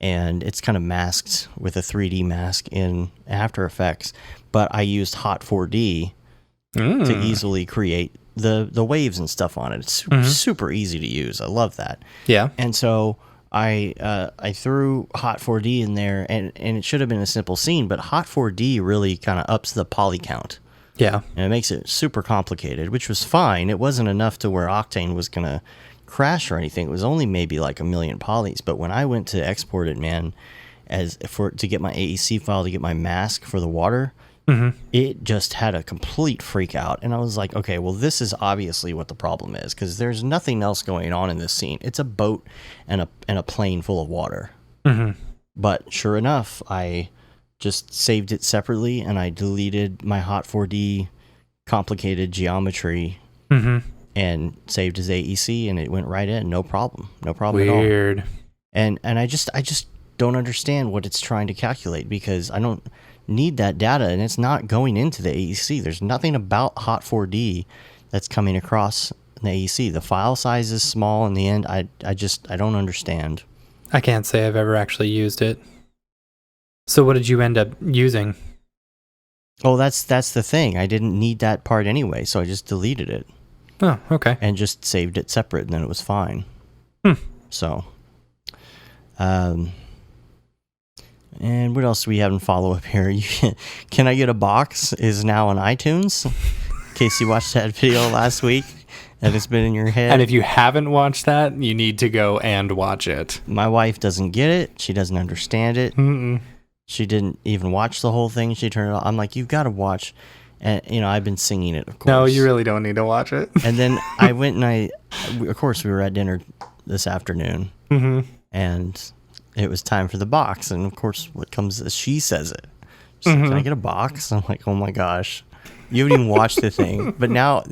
And it's kind of masked with a 3D mask in After Effects, but I used Hot 4D to easily create the waves and stuff on it. It's super easy to use. I love that.
Yeah.
And so I threw Hot 4D in there, and it should have been a simple scene, but Hot 4D really kind of ups the poly count.
Yeah.
And it makes it super complicated, which was fine. It wasn't enough to where Octane was going to crash or anything. It was only maybe like 1 million polys, but when I went to export it, man, to get my AEC file to get my mask for the water, it just had a complete freak out. And I was like, okay, well, this is obviously what the problem is, because there's nothing else going on in this scene. It's a boat and a plane full of water. But sure enough, I just saved it separately, and I deleted my Hot 4D complicated geometry and saved as AEC, and it went right in. No problem at all.
Weird.
And I just don't understand what it's trying to calculate, because I don't need that data, and it's not going into the AEC. There's nothing about Hot 4D that's coming across the AEC. The file size is small in the end. I don't understand.
I can't say I've ever actually used it. So what did you end up using?
Oh, that's the thing. I didn't need that part anyway, so I just deleted it.
Oh, okay.
And just saved it separate, and then it was fine. So, and what else do we have in follow-up here? Can I Get a Box is now on iTunes, in case you watched that video last week and it's been in your head.
And if you haven't watched that, you need to go and watch it.
My wife doesn't get it. She doesn't understand it. She didn't even watch the whole thing. She turned it off. I'm like, you've got to watch. And, I've been singing it, of course.
No, you really don't need to watch it.
And then I went and of course, we were at dinner this afternoon. And it was time for the box. And, of course, what comes is she says it. She's like, can I get a box? I'm like, oh, my gosh. You haven't even watched the thing. But now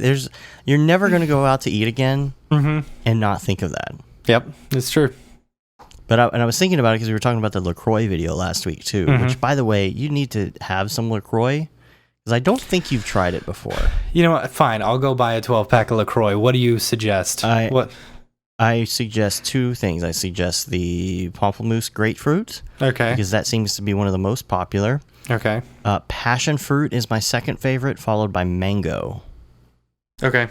you're never going to go out to eat again and not think of that.
Yep, it's true.
But I was thinking about it because we were talking about the LaCroix video last week, too. Which, by the way, you need to have some LaCroix. Because I don't think you've tried it before.
You know what? Fine. I'll go buy a 12-pack of LaCroix. What do you suggest?
I suggest two things. I suggest the Pamplemousse Grapefruit.
Okay.
Because that seems to be one of the most popular.
Okay.
Passion Fruit is my second favorite, followed by Mango.
Okay.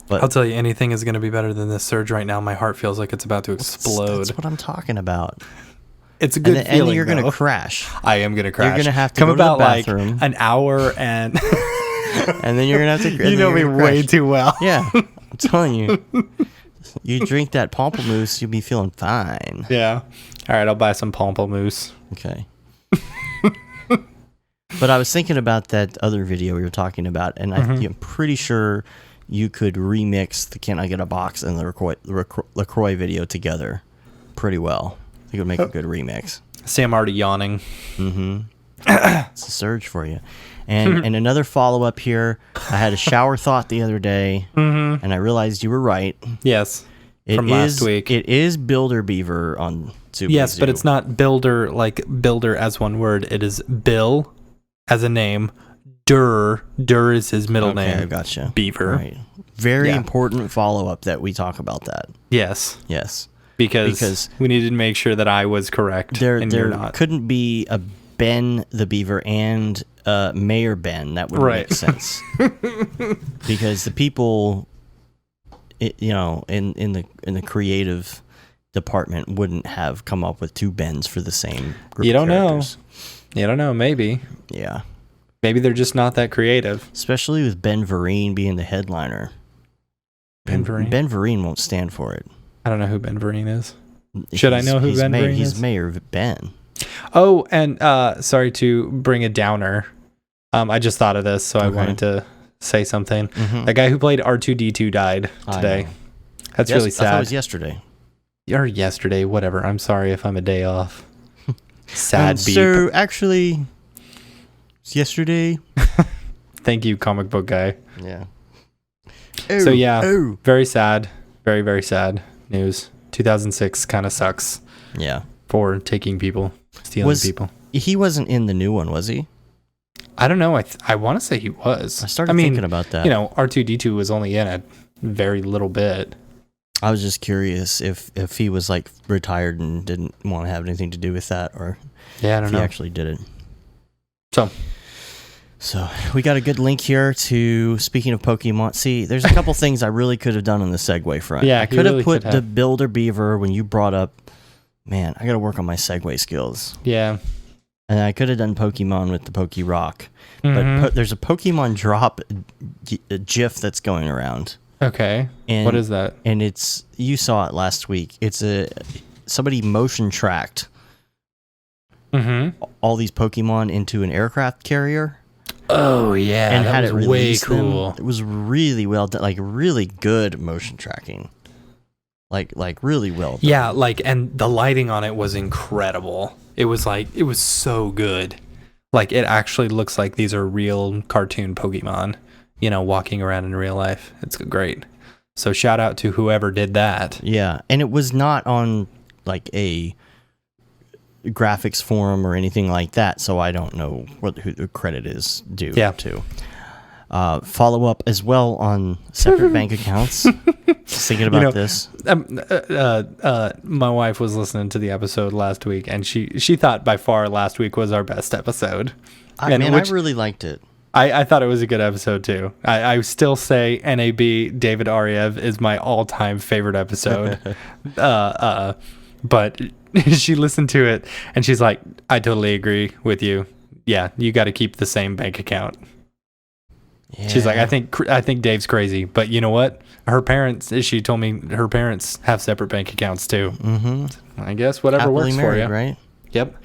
But
I'll tell you, anything is going to be better than this surge right now. My heart feels like it's about to explode.
That's what I'm talking about.
It's a good feeling,
and then you're going to crash.
I am going to crash.
You're going to have to
come
go
about
to the bathroom.
Like an hour and...
and then you're going to have to...
You know me way too well.
Yeah. I'm telling you. You drink that pamplemousse, you'll be feeling fine.
Yeah. All right, I'll buy some pamplemousse.
Okay. But I was thinking about that other video we were talking about, and I'm pretty sure you could remix the Can I Get a Box and the LaCroix video together pretty well. I think it would make a good remix.
See, I'm already yawning.
Mm-hmm. It's a surge for you. And another follow-up here. I had a shower thought the other day, and I realized you were right.
Yes, from last week.
It is Builder Beaver on Super
Yes,
Zoo.
but it's not builder like builder as one word. It is Bill as a name. Durr is his middle name.
I gotcha.
Beaver.
Right. Very important follow-up that we talk about that.
Yes.
Yes.
Because we needed to make sure that I was correct.
There
you're not.
Couldn't be a Ben the Beaver and Mayor Ben. That would make sense. Because the people, in the creative department wouldn't have come up with two Bens for the same group.
You don't
of characters.
know. You don't know. Maybe.
Yeah.
Maybe they're just not that creative.
Especially with Ben Vereen being the headliner.
Ben Vereen?
Ben Vereen won't stand for it.
I don't know who Ben Vereen is. Should I know who Ben Vereen is?
He's Mayor Ben.
Oh, and sorry to bring a downer. I just thought of this, so I wanted to say something.
Mm-hmm.
The guy who played R2-D2 died today. That's really sad.
I thought it was yesterday.
Or yesterday, whatever. I'm sorry if I'm a day off. Sad beep.
So, actually, it's yesterday.
Thank you, comic book guy.
Yeah.
So, yeah, very sad. Very, very sad news. 2006 kind of sucks.
Yeah.
For taking people, stealing people.
He wasn't in the new one, was he?
I don't know. I want to say he was.
I started thinking about that.
R2-D2 was only in a very little bit.
I was just curious if he was like retired and didn't want to have anything to do with that, or
I don't know.
He actually did it. So we got a good link here to, speaking of Pokemon. See, there's a couple things I really could have done on the Segway front.
Yeah,
I could have put the Builder Beaver when you brought up. Man, I got to work on my Segway skills.
Yeah.
And I could have done Pokemon with the Poke Rock. But there's a Pokemon drop GIF that's going around.
Okay. And what is that?
And you saw it last week. It's somebody motion tracked all these Pokemon into an aircraft carrier.
Oh yeah,
and
that
had
was
it
way cool.
It was really well done, like really good motion tracking. Like really well done.
Yeah, and the lighting on it was incredible. It was so good. Like, it actually looks like these are real cartoon Pokemon, walking around in real life. It's great. So shout out to whoever did that.
Yeah, and it was not on like a graphics forum or anything like that, so I don't know who the credit is due to. Follow up as well on separate bank accounts. Just thinking about this.
My wife was listening to the episode last week, and she thought by far last week was our best episode.
I really liked it.
I thought it was a good episode too. I still say NAB David Ariev is my all-time favorite episode. But she listened to it and she's like, I totally agree with you. Yeah, you got to keep the same bank account. Yeah. She's like, I think Dave's crazy, but you know what? She told me her parents have separate bank accounts too. Mm-hmm. I guess whatever
Happily
works
married,
for you,
right?
Yep.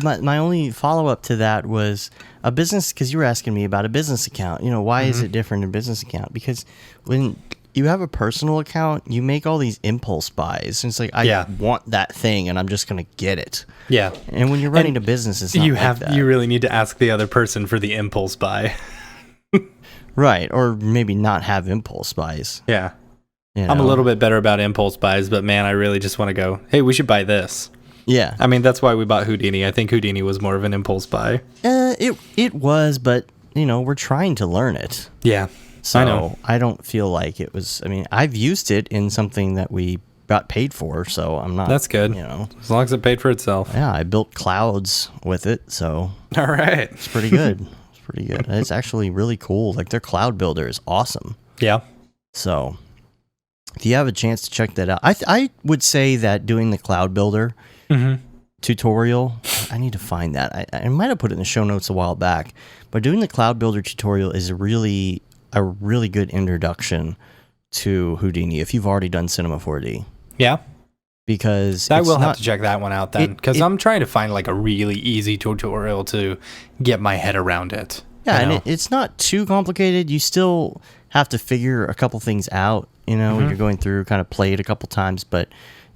My only follow up to that was a business, because you were asking me about a business account. Why is it different in business account? Because when you have a personal account, you make all these impulse buys. And it's like, I want that thing and I'm just going to get it.
Yeah.
And when you're running a business, it's not like that.
You really need to ask the other person for the impulse buy.
Right. Or maybe not have impulse buys.
Yeah. I'm a little bit better about impulse buys, but man, I really just want to go, hey, we should buy this.
Yeah.
I mean, that's why we bought Houdini. I think Houdini was more of an impulse buy.
It was, but, we're trying to learn it.
Yeah.
So
I know.
I don't feel like it was, I've used it in something that we got paid for, so I'm not.
That's good. As long as it paid for itself.
Yeah, I built clouds with it, so.
All right.
It's pretty good. It's actually really cool. Like, their cloud builder is awesome.
Yeah.
So, if you have a chance to check that out, I would say that doing the cloud builder tutorial, I need to find that. I might have put it in the show notes a while back, but doing the cloud builder tutorial is a really good introduction to Houdini if you've already done Cinema 4D.
Yeah.
Because
I will have to check that one out then, because I'm trying to find like a really easy tutorial to get my head around it.
Yeah, and it's not too complicated. You still have to figure a couple things out, when you're going through, kind of play it a couple times, but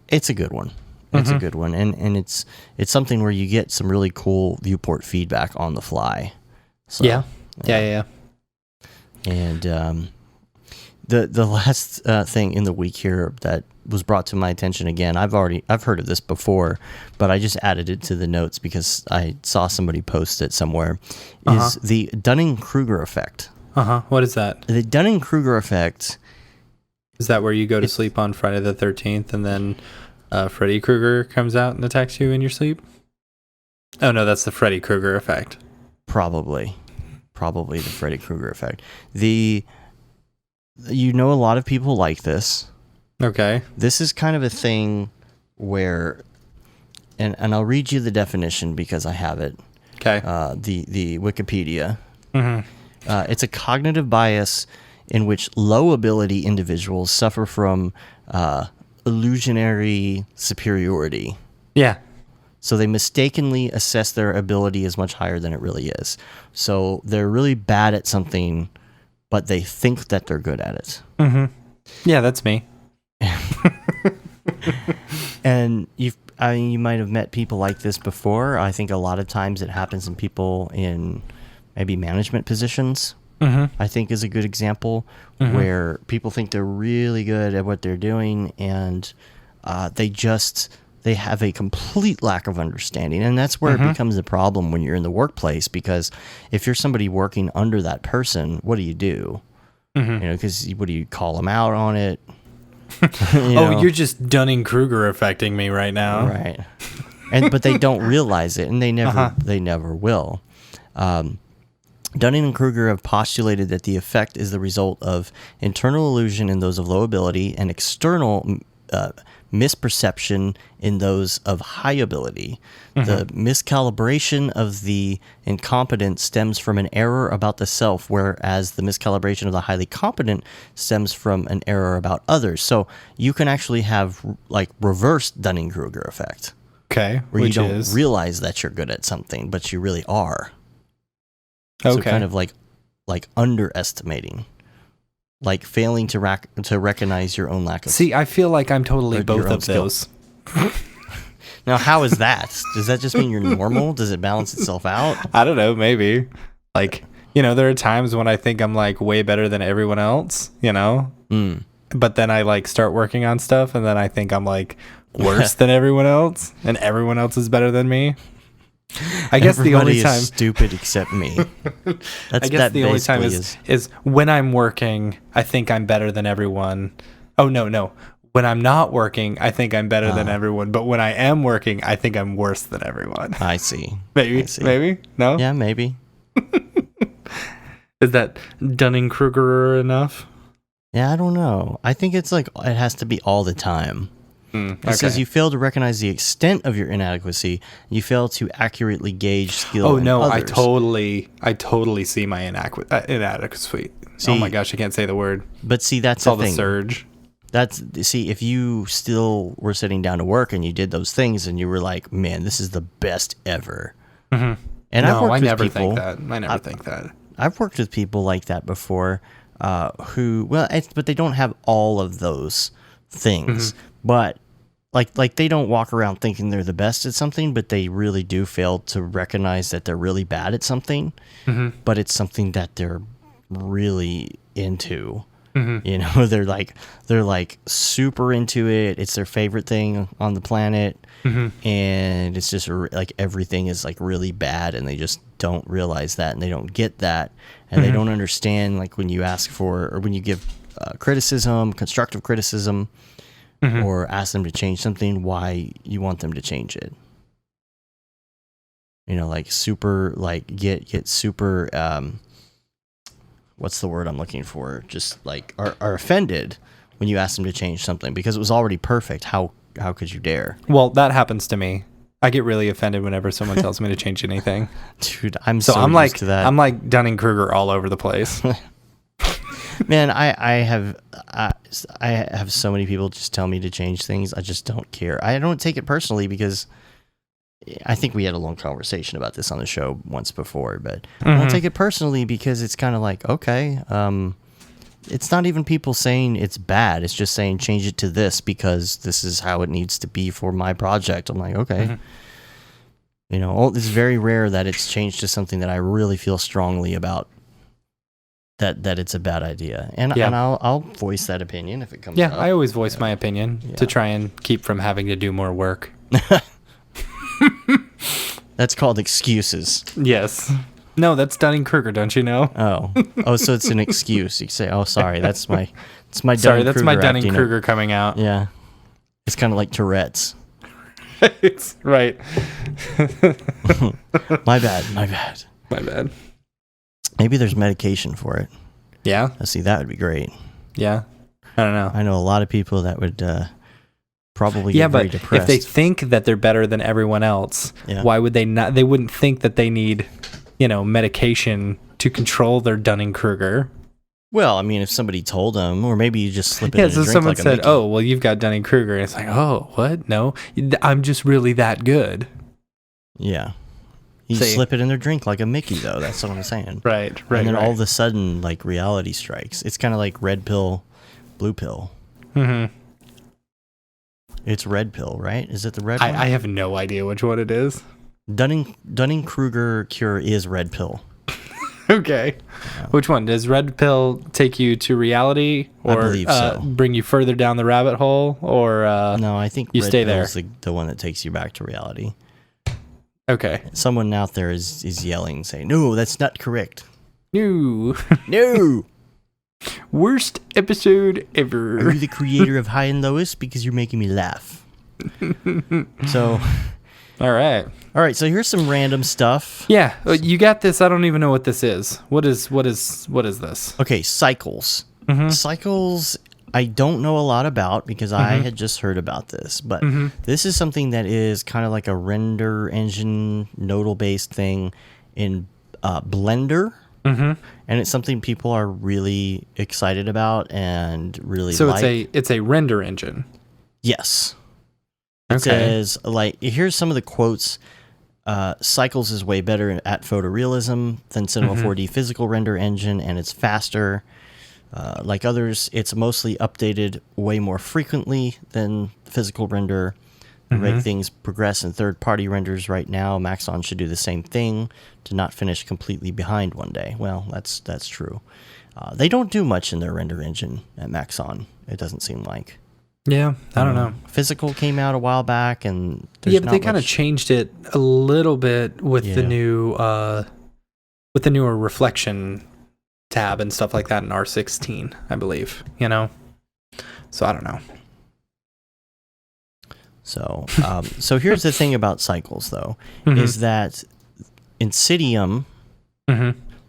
it's a good one. It's a good one. And it's something where you get some really cool viewport feedback on the fly. So,
Yeah.
And the last thing in the week here that was brought to my attention again, I've heard of this before, but I just added it to the notes because I saw somebody post it somewhere, is the Dunning-Kruger effect.
What is that?
The Dunning-Kruger effect.
Is that where you go to sleep on Friday the 13th and then Freddy Krueger comes out and attacks you in your sleep? Oh, no, that's the Freddy Krueger effect.
Probably the Freddy Krueger effect. A lot of people like this.
Okay.
This is kind of a thing where, and I'll read you the definition because I have it.
Okay.
The Wikipedia. It's a cognitive bias in which low ability individuals suffer from illusionary superiority.
Yeah.
So they mistakenly assess their ability as much higher than it really is. So they're really bad at something, but they think that they're good at it.
Yeah, that's me.
And you might have met people like this before. I think a lot of times it happens in people in maybe management positions. I think is a good example where people think they're really good at what they're doing, and they have a complete lack of understanding. And that's where it becomes a problem when you're in the workplace, because if you're somebody working under that person, what do you do? Because what do you call them out on it?
You're just Dunning-Kruger affecting me right now.
Right. But they don't realize it, and they never will. Dunning and Kruger have postulated that the effect is the result of internal illusion in those of low ability and external misperception in those of high ability. The miscalibration of the incompetent stems from an error about the self, whereas the miscalibration of the highly competent stems from an error about others. So you can actually have like reverse Dunning-Kruger effect.
Okay.
Where you don't realize that you're good at something, but you really are.
Okay.
So kind of like underestimating, like failing to recognize your own lack of.
See, I feel like I'm totally both of those.
Now, how is that? Does that just mean you're normal? Does it balance itself out?
I don't know. Maybe. Like, there are times when I think I'm like way better than everyone else. But then I like start working on stuff, and then I think I'm like worse than everyone else, and everyone else is better than me. I guess
Everybody
the only time
is stupid except me.
I guess the only time is when I'm working, I think I'm better than everyone. Oh no. When I'm not working, I think I'm better than everyone. But when I am working, I think I'm worse than everyone.
I see.
Maybe? No?
Yeah, maybe.
Is that Dunning-Kruger enough?
Yeah, I don't know. I think it's like it has to be all the time. It says you fail to recognize the extent of your inadequacy. You fail to accurately gauge skill.
Oh no,
in
I
others.
totally see my inadequacy.
See,
oh my gosh, I can't say the word.
But see, that's
all
the thing.
The surge.
If you still were sitting down to work and you did those things and you were like, man, this is the best ever. And
I never think that.
I've worked with people like that before, but they don't have all of those things. But like they don't walk around thinking they're the best at something, but they really do fail to recognize that they're really bad at something. But it's something that they're really into. They're like super into it. It's their favorite thing on the planet, and it's just like everything is like really bad, and they just don't realize that, and they don't get that, and they don't understand like when you ask for or when you give criticism, constructive criticism. Or ask them to change something, why you want them to change it. Like super, like get super, what's the word I'm looking for? Just like are offended when you ask them to change something because it was already perfect. How could you dare?
Well, that happens to me. I get really offended whenever someone tells me to change anything.
Dude, I'm
I'm
used
like
to that.
I'm like Dunning-Kruger all over the place.
Man, I have so many people just tell me to change things. I just don't care. I don't take it personally because I think we had a long conversation about this on the show once before, but I don't take it personally because it's kind of like, okay, it's not even people saying it's bad. It's just saying change it to this because this is how it needs to be for my project. I'm like, okay. You know, it's very rare that it's changed to something that I really feel strongly about. That it's a bad idea, and I'll voice that opinion if it comes up.
Yeah, I always voice my opinion to try and keep from having to do more work.
That's called excuses.
Yes. No, that's Dunning-Kruger, don't you know?
Oh, so it's an excuse. You say, "Oh, sorry, that's my Dunning-Kruger."
Sorry, that's my Dunning-Kruger coming out.
Yeah, it's kind of like Tourette's.
It's right.
My bad. Maybe there's medication for it.
Yeah.
See, that would be great.
Yeah. I don't know.
I know a lot of people that would probably get very depressed.
If they think that they're better than everyone else, why would they not? They wouldn't think that they need, medication to control their Dunning-Kruger.
Well, I mean, if somebody told them, or maybe you just slip it in a
so
drink
someone
like
said, "Oh, well, you've got Dunning-Kruger," and it's like, "Oh, what? No, I'm just really that good."
Yeah. You slip it in their drink like a Mickey, though. That's what I'm saying.
Right.
And then all of a sudden, like, reality strikes. It's kind of like red pill, blue pill.
Mm-hmm.
It's red pill, right? Is it the red one?
I have no idea which one it is.
Dunning-Kruger cure is red pill.
Okay. Which one? Does red pill take you to reality, or
I believe so.
Bring you further down the rabbit hole, or
no? I think
you
red
stay
pill
there.
is the one that takes you back to reality.
Okay.
Someone out there is yelling, saying, "No, that's not correct."
No.
No.
Worst episode ever.
Are you the creator of High and Lowest? Because you're making me laugh. So,
all right.
So here's some random stuff.
Yeah, you got this. I don't even know what this is. What is this?
Okay, cycles. Mm-hmm. Cycles. I don't know a lot about because I had just heard about this, but this is something that is kind of like a render engine nodal based thing in Blender. And it's something people are really excited about and really like.
So it's a render engine.
Yes. It says, like, here's some of the quotes. Cycles is way better at photorealism than Cinema 4D physical render engine, and it's faster. Like others, it's mostly updated way more frequently than physical render. The rate things progress in third-party renders right now. Maxon should do the same thing to not finish completely behind one day. Well, that's true. They don't do much in their render engine at Maxon, it doesn't seem like.
Yeah, I don't know.
Physical came out a while back, and
but they kind of changed it a little bit with the new with the newer reflection tab and stuff like that in R16, I believe. So I don't know.
So here's the thing about cycles, though, is that Insidium,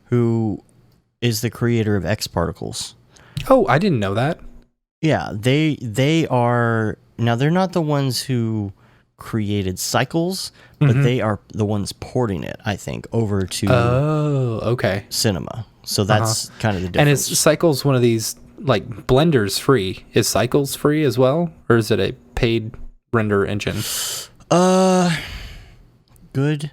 who is the creator of X Particles.
Oh, I didn't know that.
Yeah, they are, now they're not the ones who created Cycles, but they are the ones porting it, I think, over to Cinema. So that's kind of the difference.
And is Cycles one of these, like, Blender's free? Is Cycles free as well? Or is it a paid render engine?
Good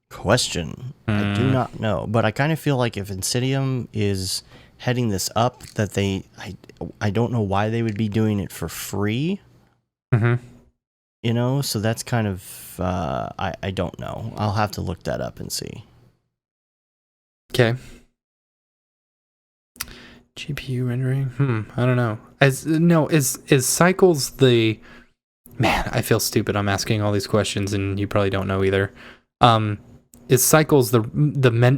question. I do not know, but I kind of feel like if Insidium is heading this up, that I don't know why they would be doing it for free. So that's kind of I don't know. I'll have to look that up and see.
Okay. GPU rendering? I don't know. Is Cycles the... Man, I feel stupid. I'm asking all these questions and you probably don't know either. Is Cycles the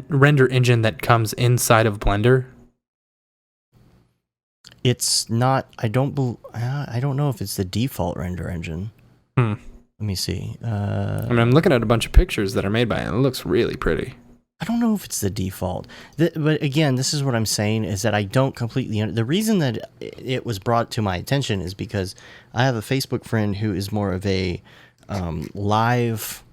render engine that comes inside of Blender?
It's not. I don't know if it's the default render engine. Let me see.
I'm looking at a bunch of pictures that are made by it, and it looks really pretty.
I don't know if it's the default. But again, this is what I'm saying, is that I don't completely... The reason that it was brought to my attention is because I have a Facebook friend who is more of a live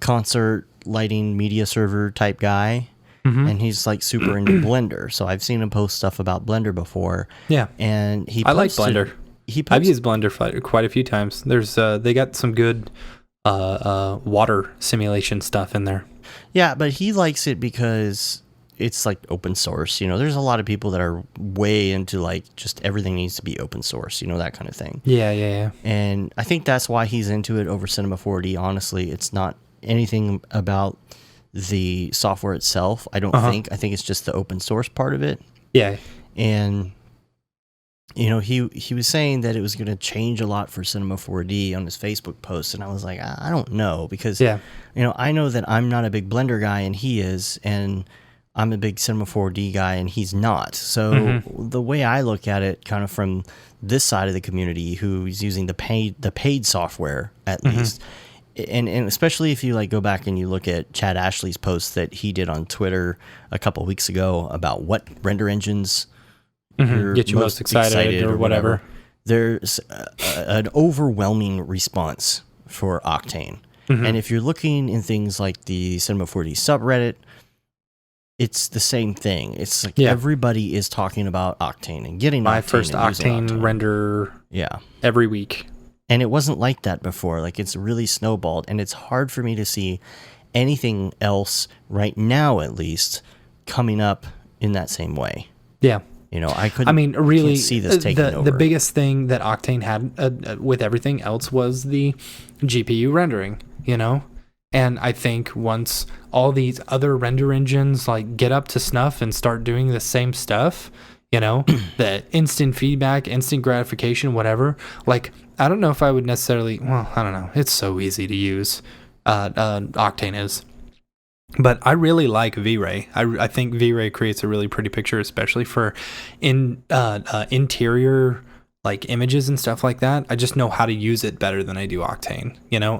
concert lighting media server type guy. And he's like super into Blender. So I've seen him post stuff about Blender before. Yeah. And I
like Blender. I've used Blender quite a few times. There's they got some good water simulation stuff in there.
Yeah, but he likes it because it's like open source. There's a lot of people that are way into like just everything needs to be open source, that kind of thing.
Yeah.
And I think that's why he's into it over Cinema 4D. Honestly, it's not anything about the software itself. I don't think. I think it's just the open source part of it.
Yeah.
And he was saying that it was going to change a lot for Cinema 4D on his Facebook post, and I was like, I don't know, because I know that I'm not a big Blender guy and he is, and I'm a big Cinema 4D guy and he's not. So the way I look at it, kind of from this side of the community, who's using the paid software at least, and especially if you like go back and you look at Chad Ashley's post that he did on Twitter a couple of weeks ago about what render engines
get you most excited or whatever.
There's an overwhelming response for Octane. And if you're looking in things like the Cinema 4D subreddit, it's the same thing. It's like everybody is talking about Octane and getting
my
Octane
first Octane render every week.
And it wasn't like that before. Like, it's really snowballed, and it's hard for me to see anything else right now, at least, coming up in that same way.
Yeah.
I couldn't see this taking over.
The biggest thing that Octane had with everything else was the GPU rendering, And I think once all these other render engines like get up to snuff and start doing the same stuff, the instant feedback, instant gratification, whatever, like, I don't know if I would necessarily, I don't know. It's so easy to use. Octane is. But I really like V-Ray. I think V-Ray creates a really pretty picture, especially for interior like images and stuff like that. I just know how to use it better than I do Octane,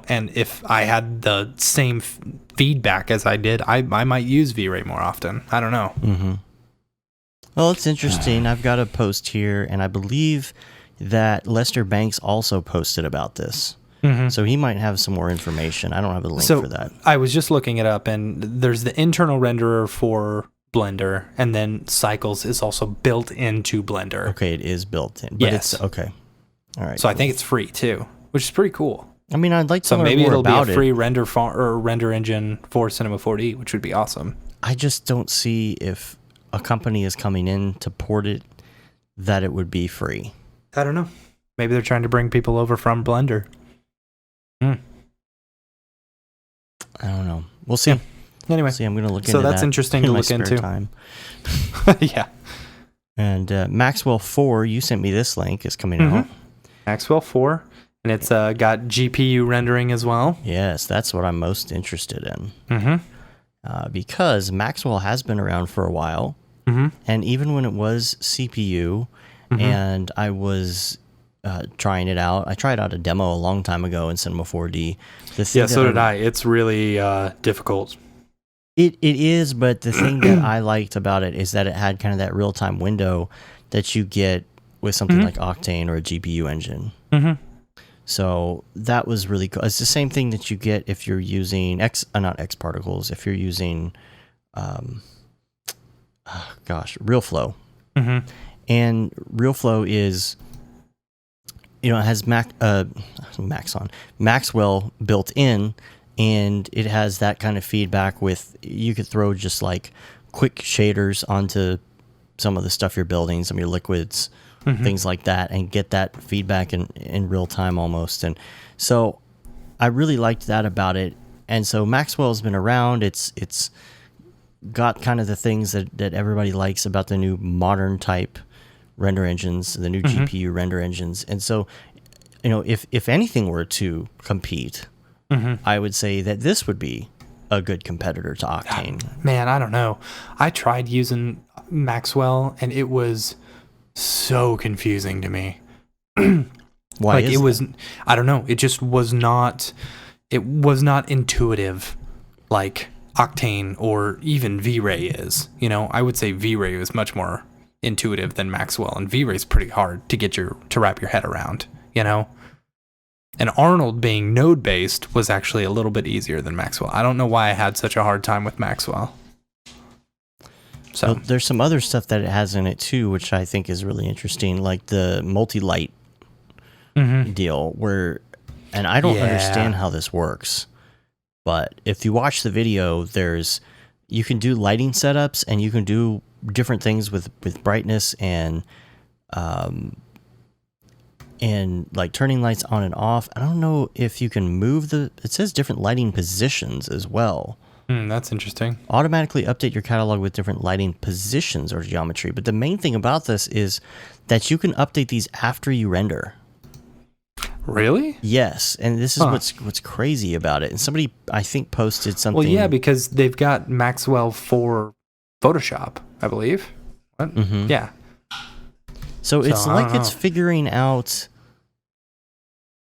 And if I had the same feedback as I did, I might use V-Ray more often. I don't know.
Well, it's interesting. I've got a post here, and I believe that Lester Banks also posted about this. So he might have some more information. I don't have a link for that.
I was just looking it up, and there's the internal renderer for Blender, and then Cycles is also built into Blender.
Okay, it is built in. But it's okay. All right.
So I think it's free too, which is pretty cool.
I mean, I'd like to learn
maybe
more
it'll
about
be a free render engine for Cinema 4D, which would be awesome.
I just don't see if a company is coming in to port it that it would be free.
I don't know. Maybe they're trying to bring people over from Blender.
I don't know. We'll see.
Yeah. Anyway,
I'm going to look into
that. So
that's
interesting to look into.
Time.
Yeah.
And Maxwell 4, you sent me this link, is coming out.
Maxwell 4, and it's got GPU rendering as well.
Yes, that's what I'm most interested in. Because Maxwell has been around for a while, and even when it was CPU, and I was trying it out. I tried out a demo a long time ago in Cinema 4D.
So did I. It's really difficult.
It is, but the thing that I liked about it is that it had kind of that real-time window that you get with something like Octane or a GPU engine. So that was really cool. It's the same thing that you get if you're using not X particles, if you're using RealFlow. And RealFlow is, it has Maxwell built in, and it has that kind of feedback with, you could throw just like quick shaders onto some of the stuff you're building, some of your liquids, things like that, and get that feedback in real time almost. And so I really liked that about it. And so Maxwell's been around. It's got kind of the things that everybody likes about the new modern type render engines, the new GPU render engines. And so, if anything were to compete, I would say that this would be a good competitor to Octane.
Man, I don't know. I tried using Maxwell, and it was so confusing to me.
Why is
it was?
that?
I don't know. It just was not. It was not intuitive, like Octane or even V-Ray is. I would say V-Ray is much more intuitive than Maxwell, and V-Ray is pretty hard to wrap your head around. And Arnold being node based was actually a little bit easier than Maxwell. I don't know why I had such a hard time with Maxwell. So
there's some other stuff that it has in it too, which I think is really interesting, like the multi-light deal, and I don't understand how this works, but if you watch the video, there's you can do lighting setups, and you can do different things with brightness and like turning lights on and off. I don't know if you can move it says different lighting positions as well.
That's interesting.
Automatically update your catalog with different lighting positions or geometry. But the main thing about this is that you can update these after you render.
Really?
Yes, and this is what's crazy about it. And somebody, I think, posted something.
Well, yeah, because they've got Maxwell for Photoshop, I believe. What?
Mm-hmm.
Yeah.
So it's like it's figuring out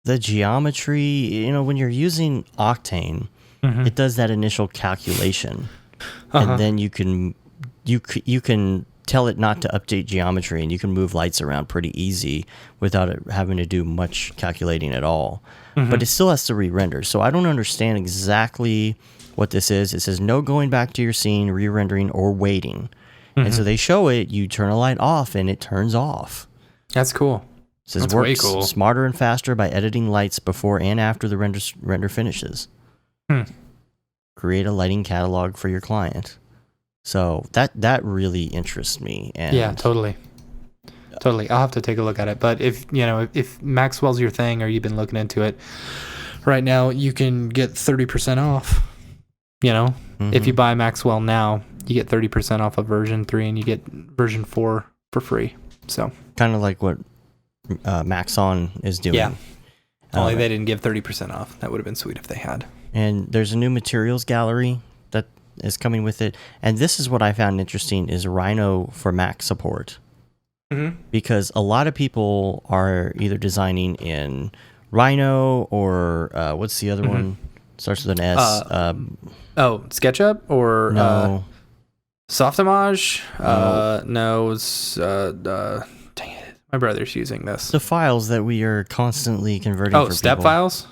the geometry. You know, when you're using Octane, it does that initial calculation, and then you can tell it not to update geometry, and you can move lights around pretty easy without it having to do much calculating at all. But it still has to re-render. So I don't understand exactly what this is. It says no going back to your scene, re-rendering, or waiting. And so they show it, you turn a light off, and it turns off.
That's cool.
It says
That's
works
way cool.
smarter and faster by editing lights before and after the render finishes. Create a lighting catalog for your client. So that really interests me. And
yeah, totally. I'll have to take a look at it. But if Maxwell's your thing, or you've been looking into it, right now you can get 30% off. If you buy Maxwell now, you get 30% off of version 3, and you get version 4 for free. So
kind of like what Maxon is doing.
Yeah. Only they didn't give 30% off. That would have been sweet if they had.
And there's a new materials gallery that is coming with it. And this is what I found interesting is Rhino for Mac support. Because a lot of people are either designing in Rhino or what's the other one? Starts with an S.
SketchUp or
no.
Softimage? Dang it. My brother's using this.
The files that we are constantly converting for
step
people.
files?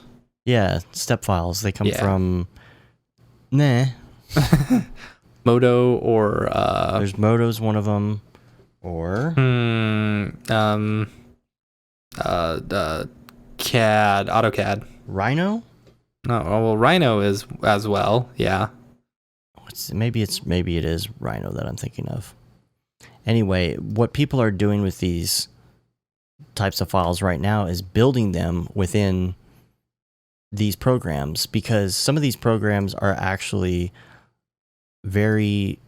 Yeah, step files. They come from
Modo or
there's Modo's one of them, or
CAD, AutoCAD.
Rhino.
No, well, Rhino is as well. Yeah.
Maybe it is Rhino that I'm thinking of. Anyway, what people are doing with these types of files right now is building them within these programs, because some of these programs are actually very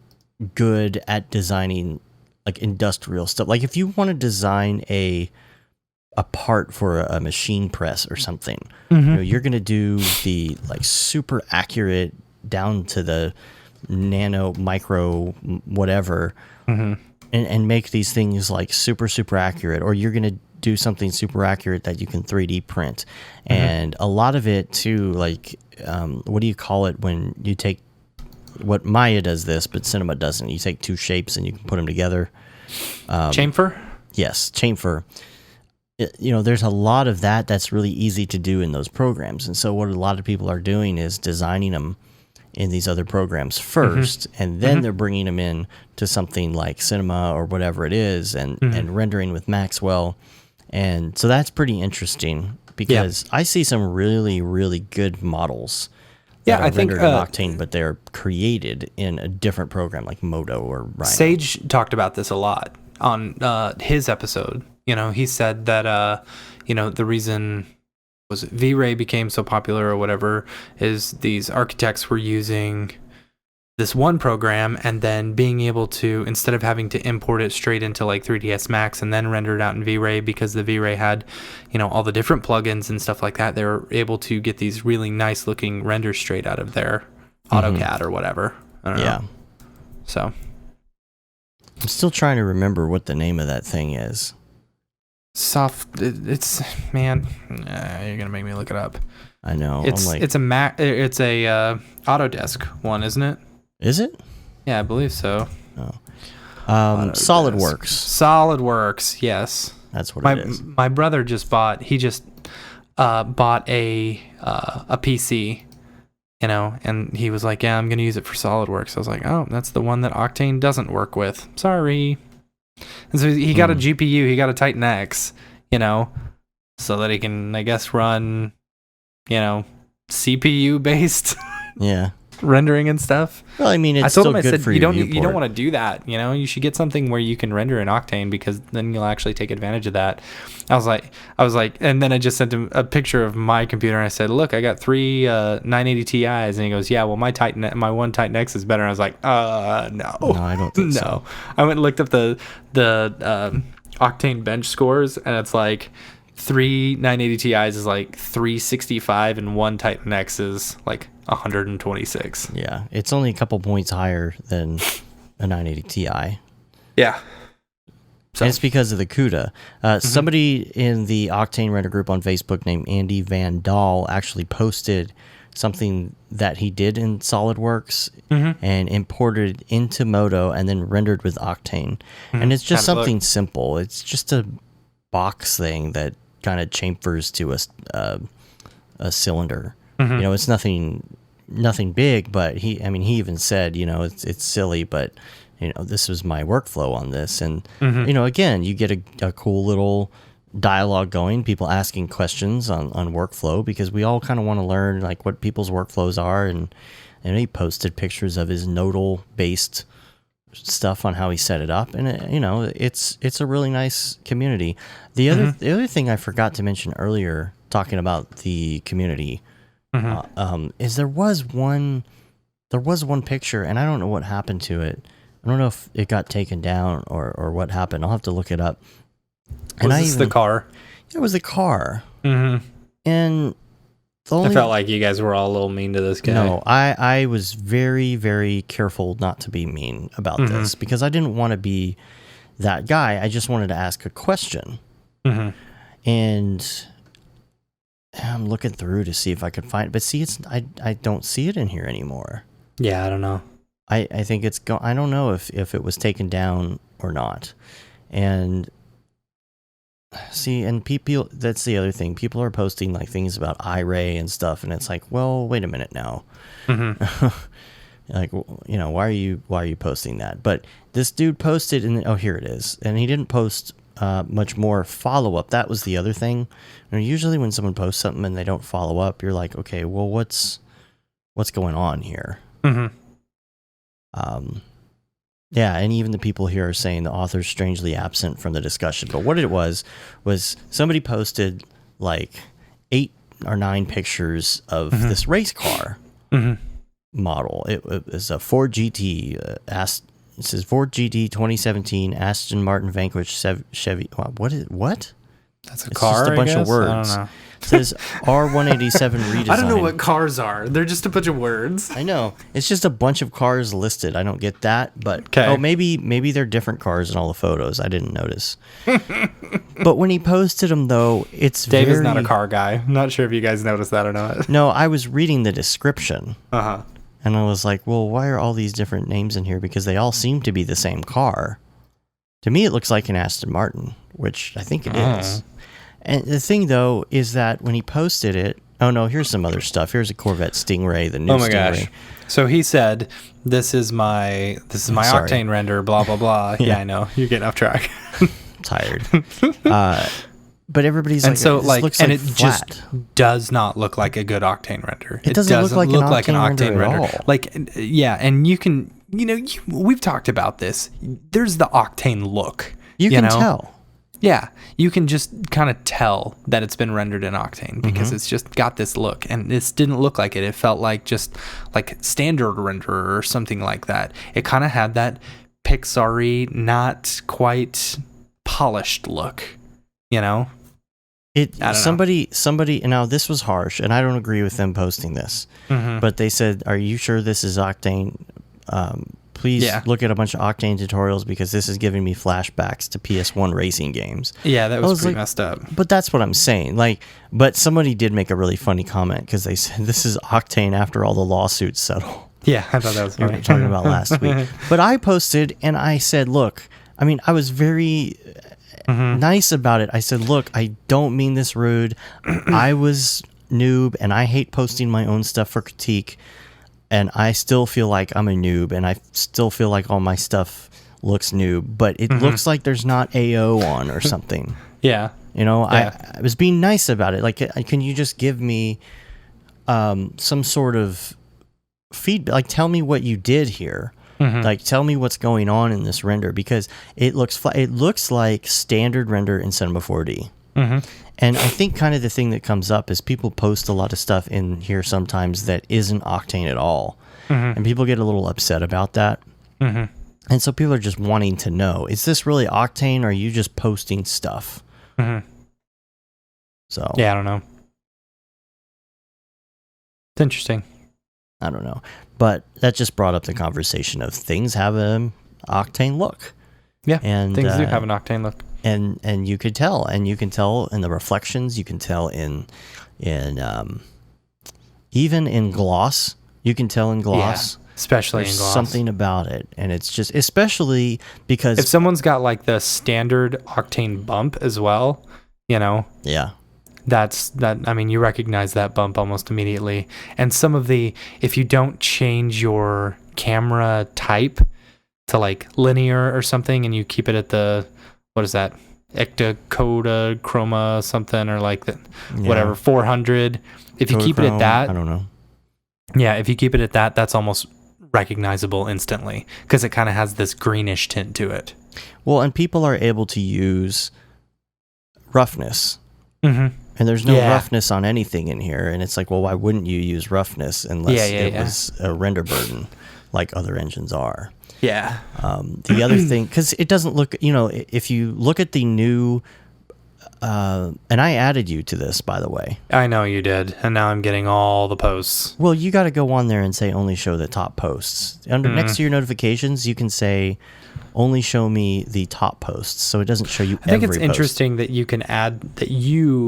good at designing like industrial stuff. Like if you want to design a part for a machine press or something, you're going to do the like super accurate down to the nano micro whatever, and make these things like super accurate, or you're going to do something super accurate that you can 3D print. And a lot of it too, like what do you call it when you take what Maya does this but Cinema doesn't? You take two shapes and you can put them together.
Chamfer?
Yes, chamfer. There's a lot of that's really easy to do in those programs. And so what a lot of people are doing is designing them in these other programs first, and then they're bringing them in to something like Cinema or whatever it is, and rendering with Maxwell. And so that's pretty interesting, because I see some really, really good models that are rendered in Octane, but they're created in a different program like Modo or Rhino.
Sage talked about this a lot on his episode. He said that, the reason was V-Ray became so popular or whatever is these architects were using this one program and then being able to, instead of having to import it straight into like 3ds Max and then render it out in V-Ray, because the V-Ray had, all the different plugins and stuff like that, they were able to get these really nice looking renders straight out of their AutoCAD or whatever. I don't know. So
I'm still trying to remember what the name of that thing is.
It's man, you're gonna make me look it up.
I know.
It's a Autodesk one, isn't it?
Is it?
Yeah, I believe so.
Oh. SolidWorks.
SolidWorks, yes.
That's what it is.
My brother just bought a PC, and he was like, yeah, I'm going to use it for SolidWorks. I was like, oh, that's the one that Octane doesn't work with. Sorry. And so he got a GPU, he got a Titan X, so that he can, I guess, run, CPU based.
Yeah.
rendering and stuff.
Well, I mean, it's
I told
still
him, I
good
said,
for
you
your
don't
viewport.
want to do that. You should get something where you can render in Octane, because then you'll actually take advantage of that. I was like, and then I just sent him a picture of my computer, and I said, look, I got 3 980 Ti's, and he goes, yeah, well, my one Titan X is better. And I was like, no,
No, I don't think so.
I went and looked up the Octane bench scores, and it's like 3 980 Ti's is like 365, and one Titan X is like 126.
Yeah, it's only a couple points higher than a 980 Ti.
Yeah. So.
And it's because of the CUDA. Somebody in the Octane render group on Facebook named Andy Van Dahl actually posted something that he did in SolidWorks and imported into Modo and then rendered with Octane. And it's just something simple. It's just a box thing that kind of chamfers to a cylinder. It's nothing big, but he even said, it's silly, but this was my workflow on this. And, again, you get a cool little dialogue going, people asking questions on workflow, because we all kind of want to learn like what people's workflows are. And he posted pictures of his nodal based stuff on how he set it up. And, it's a really nice community. The other thing I forgot to mention earlier, talking about the community, is there was one picture, and I don't know what happened to it. I don't know if it got taken down or what happened. I'll have to look it up.
Was this the car?
It was the car. And
I felt like you guys were all a little mean to this guy.
No, I was very, very careful not to be mean about this, because I didn't want to be that guy. I just wanted to ask a question. And I'm looking through to see if I could find it. But see, I don't see it in here anymore.
Yeah, I don't know.
I think it's I don't know if it was taken down or not. And see, and people, that's the other thing. People are posting like things about iRay and stuff, and it's like, well, wait a minute now. Like, why are you posting that? But this dude posted, and here it is. And he didn't post much more follow up. That was the other thing. Usually when someone posts something and they don't follow up, you're like, okay, well, what's going on here? Yeah, and even the people here are saying the author's strangely absent from the discussion. But what it was somebody posted like 8 or 9 pictures of this race car model. It was a Ford GT. It says Ford GT 2017 Aston Martin Vanquish Chevy. What?
That's a
it's
car.
Just a bunch of words.
I don't know.
It says R187 redesign.
I don't know what cars are. They're just a bunch of words.
I know. It's just a bunch of cars listed. I don't get that, but maybe they're different cars in all the photos. I didn't notice. But when he posted them, though,
Dave is not a car guy. I'm not sure if you guys noticed that or not.
No, I was reading the description.
And
I was like, well, why are all these different names in here? Because they all seem to be the same car. To me, it looks like an Aston Martin, which I think it is. And the thing, though, is that when he posted it... Oh, no, here's some other stuff. Here's a Corvette Stingray, the new Stingray.
Gosh. So he said, this is my Octane render, blah, blah, blah. Yeah, I know. You're getting off track.
Tired. But everybody's
and
like,
so,
this looks like
it
flat.
just does not look like a good Octane render.
It doesn't look like an Octane render at all.
Like, yeah, and you can, we've talked about this. There's the Octane look.
You can tell.
Yeah, you can just kind of tell that it's been rendered in Octane because it's just got this look, and this didn't look like it. It felt like just like standard renderer or something like that. It kind of had that Pixar-y, not quite polished look,
Somebody, and now this was harsh, and I don't agree with them posting this, but they said, "Are you sure this is Octane? Please look at a bunch of Octane tutorials because this is giving me flashbacks to PS1 racing games."
Yeah, that was pretty messed up.
But that's what I'm saying. But somebody did make a really funny comment because they said this is Octane after all the lawsuits settle.
Yeah, I thought that was funny.
We were talking about last week. But I posted and I said, look, I was very nice about it. I said, look, I don't mean this rude. I was noob and I hate posting my own stuff for critique. And I still feel like I'm a noob, and I still feel like all my stuff looks noob, but it looks like there's not AO on or something.
Yeah.
I was being nice about it. Like, can you just give me some sort of feedback. Like, tell me what you did here. Like, tell me what's going on in this render, because it looks like standard render in Cinema 4D. And I think kind of the thing that comes up is people post a lot of stuff in here sometimes that isn't Octane at all. And people get a little upset about that. And so people are just wanting to know, is this really Octane, or are you just posting stuff? So
yeah, I don't know. It's interesting.
I don't know. But that just brought up the conversation of things have an Octane look.
Yeah,
and
things do have an Octane look.
And you could tell, in the reflections, you can tell in even in gloss, you can tell in gloss.
Yeah, especially
there's
in gloss.
Something about it, and it's just, especially because
if someone's got like the standard Octane bump as well,
yeah,
I mean, you recognize that bump almost immediately. And some of if you don't change your camera type to like linear or something, and you keep it at the, what is that? Ectacoda chroma something, or like that, whatever, 400. If you keep it at that,
I don't know.
Yeah, if you keep it at that, that's almost recognizable instantly, because it kind of has this greenish tint to it.
Well, and people are able to use roughness. And there's no roughness on anything in here, and it's like, well, why wouldn't you use roughness unless it was a render burden like other engines are?
Yeah.
The other thing, because it doesn't look, if you look at the new, and I added you to this, by the way.
I know you did, and now I'm getting all the posts.
Well, you got to go on there and say only show the top posts. Next to your notifications, you can say only show me the top posts, so it doesn't show you every post.
I think it's interesting that you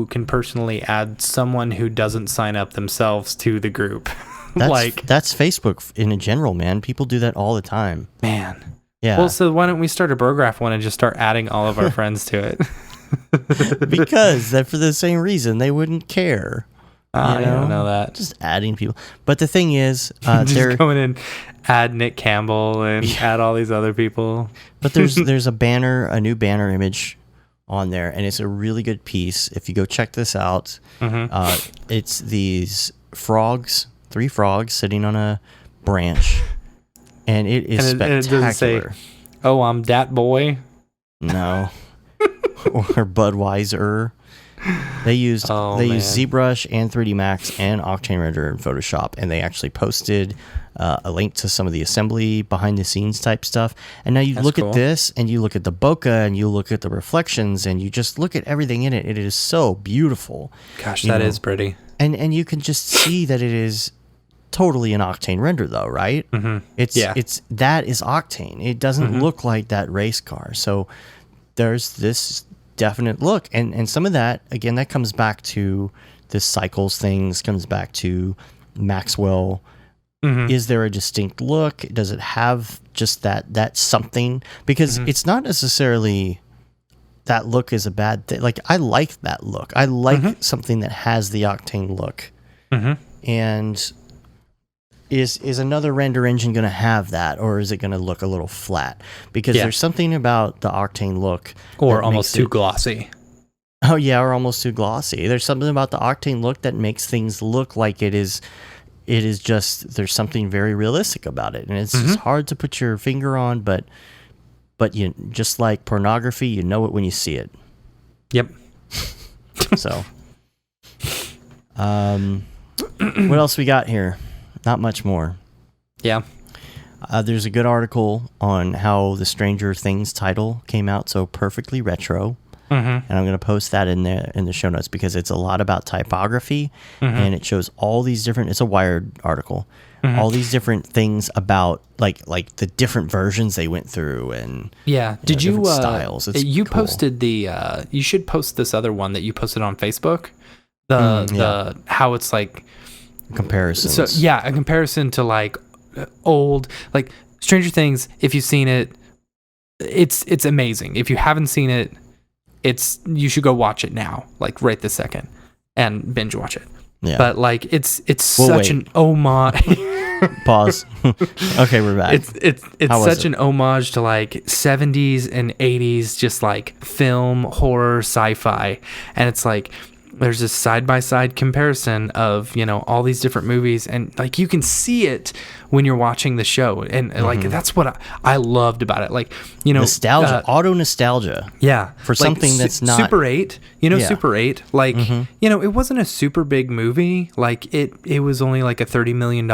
can personally add someone who doesn't sign up themselves to the group.
That's Facebook in general, man. People do that all the time.
Man.
Yeah.
Well, so why don't we start a Brograph one and just start adding all of our friends to it?
Because for the same reason, they wouldn't care.
I don't know that.
Just adding people. But the thing is,
just going in, add Nick Campbell and add all these other people.
But there's a new banner image on there, and it's a really good piece. If you go check this out, it's these frogs. 3 frogs sitting on a branch, and it is spectacular. And it doesn't say,
"Oh, I'm dat boy."
No, or Budweiser. They used ZBrush and 3D Max and Octane Render in Photoshop, and they actually posted a link to some of the assembly behind the scenes type stuff. And now you look at this, and you look at the bokeh, and you look at the reflections, and you just look at everything in it. It is so beautiful.
Gosh, that is pretty.
And you can just see that it is totally an Octane render, though, right? It's that is Octane. It doesn't look like that race car. So there's this definite look, and some of that, again, that comes back to this cycles things, comes back to Maxwell. Is there a distinct look? Does it have just that something? Because it's not necessarily that look is a bad thing. Like, I like that look. I like something that has the Octane look. And is another render engine going to have that, or is it going to look a little flat? Because there's something about the Octane look,
or almost too glossy.
Oh yeah, or almost too glossy. There's something about the Octane look that makes things look like it is just, there's something very realistic about it, and it's just hard to put your finger on, but you, just like pornography, you know it when you see it.
Yep.
So, what else we got here? Not much more.
Yeah.
There's a good article on how the Stranger Things title came out so perfectly retro. And I'm going to post that in the show notes, because it's a lot about typography, and it shows all these different, it's a Wired article, all these different things about like the different versions they went through, and
did you
styles. It's
you
cool.
Posted the you should post this other one that you posted on Facebook, the how it's like
comparisons.
So a comparison to like old, like Stranger Things. If you've seen it, it's amazing. If you haven't seen it, you should go watch it now, like right this second, and binge watch it. Yeah. But like it's such an homage.
Pause. Okay, we're back.
It's such an homage to like 70s and 80s, just like film, horror, sci-fi, and it's like there's this side-by-side comparison of, you know, all these different movies, and like you can see it when you're watching the show, and like that's what I loved about it. Like, you know,
nostalgia, auto nostalgia.
Yeah,
for
like
something that's not
Super 8. You know, Super 8. Like, you know, it wasn't a super big movie. Like it was only like a $30 million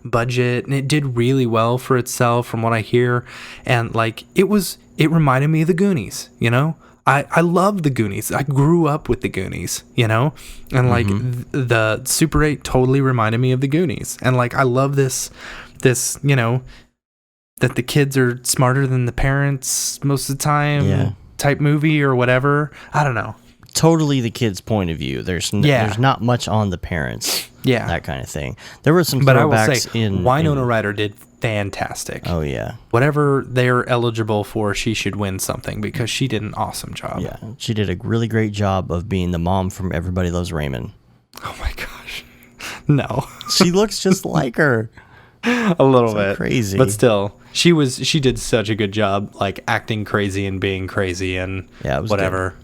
budget, and it did really well for itself, from what I hear. And like it reminded me of the Goonies. You know. I love the Goonies. I grew up with the Goonies, you know? And like the Super 8 totally reminded me of the Goonies. And like I love this, you know, that the kids are smarter than the parents most of the time type movie or whatever. I don't know.
Totally the kid's point of view. There's not much on the parents. Yeah. That kind of thing. There were some throwbacks,
but I will say, Winona Ryder did fantastic.
Oh, yeah.
Whatever they're eligible for, she should win something, because she did an awesome job.
Yeah. She did a really great job of being the mom from Everybody Loves Raymond.
Oh, my gosh. No.
She looks just like her.
A little bit.
Crazy.
But still, she did such a good job, like acting crazy and being crazy and
it was
whatever.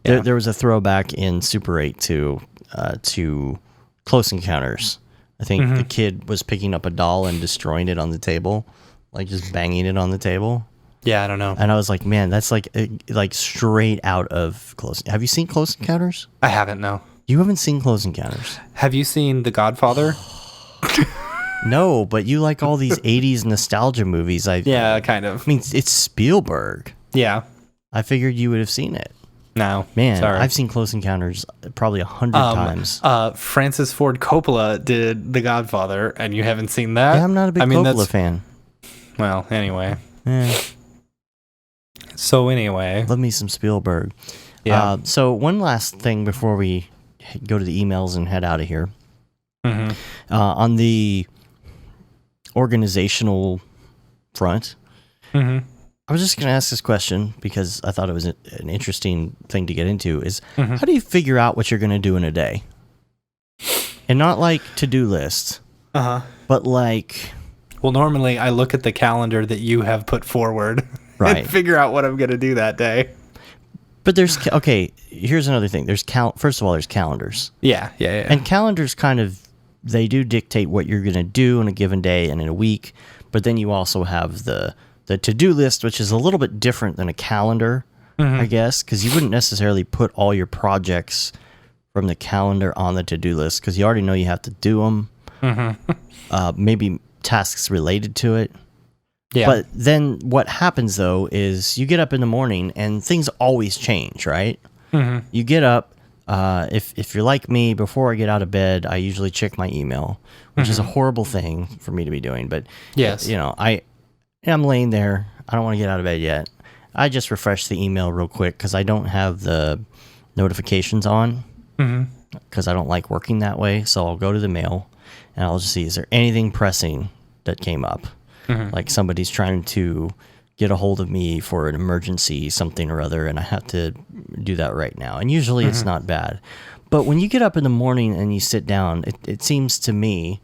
Yeah. There was a throwback in Super 8 to Close Encounters. I think the kid was picking up a doll and destroying it on the table, like just banging it on the table.
Yeah, I don't know.
And I was like, man, that's like straight out of Close. Have you seen Close Encounters?
I haven't, no.
You haven't seen Close Encounters?
Have you seen The Godfather?
No, but you like all these 80s nostalgia movies.
Yeah, kind of.
I mean, it's Spielberg.
Yeah.
I figured you would have seen it.
No,
man,
sorry.
I've seen Close Encounters probably 100 times.
Francis Ford Coppola did The Godfather, and you haven't seen that?
Yeah, I'm not a big Coppola fan.
Well, anyway. So anyway,
love me some Spielberg.
Yeah.
So one last thing before we go to the emails and head out of here. On the organizational front. I was just going to ask this question because I thought it was an interesting thing to get into is how do you figure out what you're going to do in a day? And not like to-do lists, but like...
Well, normally I look at the calendar that you have put forward and figure out what I'm going to do that day.
But there's... Okay, here's another thing. First of all, there's calendars.
Yeah.
And calendars kind of... They do dictate what you're going to do in a given day and in a week, but then you also have the to-do list, which is a little bit different than a calendar, I guess, because you wouldn't necessarily put all your projects from the calendar on the to-do list because you already know you have to do them. Maybe tasks related to it. Yeah. But then what happens, though, is you get up in the morning and things always change, right? You get up. If you're like me, before I get out of bed, I usually check my email, which is a horrible thing for me to be doing. But,
yes,
you know, I'm laying there. I don't want to get out of bed yet. I just refresh the email real quick because I don't have the notifications on because I don't like working that way. So I'll go to the mail and I'll just see, is there anything pressing that came up? Like somebody's trying to get a hold of me for an emergency, something or other, and I have to do that right now. And usually it's not bad. But when you get up in the morning and you sit down, it seems to me,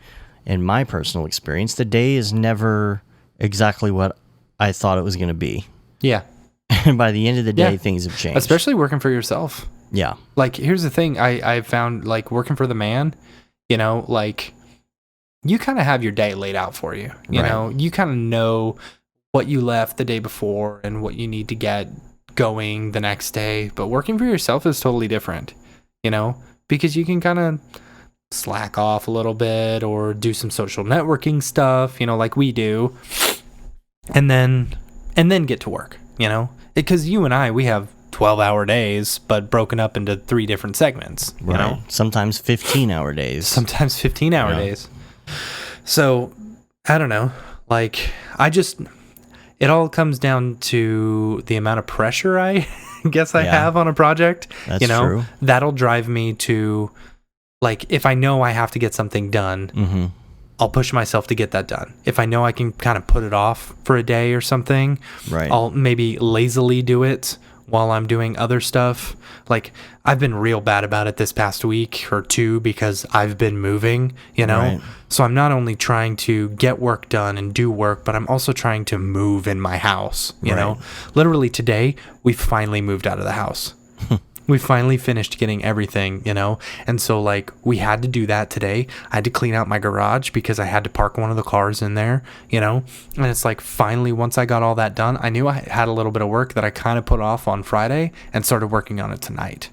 in my personal experience, the day is never exactly what I thought it was going to be. Yeah. And by the end of the day, things have changed.
Especially working for yourself.
Yeah.
Like, here's the thing I found, like, working for the man, you know, like, you kind of have your day laid out for you. You know, you kind of know what you left the day before and what you need to get going the next day. But working for yourself is totally different, you know, because you can kind of slack off a little bit or do some social networking stuff, you know, like we do, and then get to work, you know, because you and we have 12-hour days, but broken up into 3 different segments, you know,
sometimes 15-hour days,
sometimes 15-hour days. So I don't know, like it all comes down to the amount of pressure I guess I have on a project.
That's
you know,
true.
That'll drive me to, like, if I know I have to get something done, I'll push myself to get that done. If I know I can kind of put it off for a day or something, I'll maybe lazily do it while I'm doing other stuff. Like, I've been real bad about it this past week or 2 because I've been moving, you know? So I'm not only trying to get work done and do work, but I'm also trying to move in my house, you know? Literally today, we finally moved out of the house. We finally finished getting everything, and so like we had to do that today. I had to clean out my garage because I had to park one of the cars in there, and it's like finally once I got all that done, I knew I had a little bit of work that I kind of put off on Friday and started working on it tonight,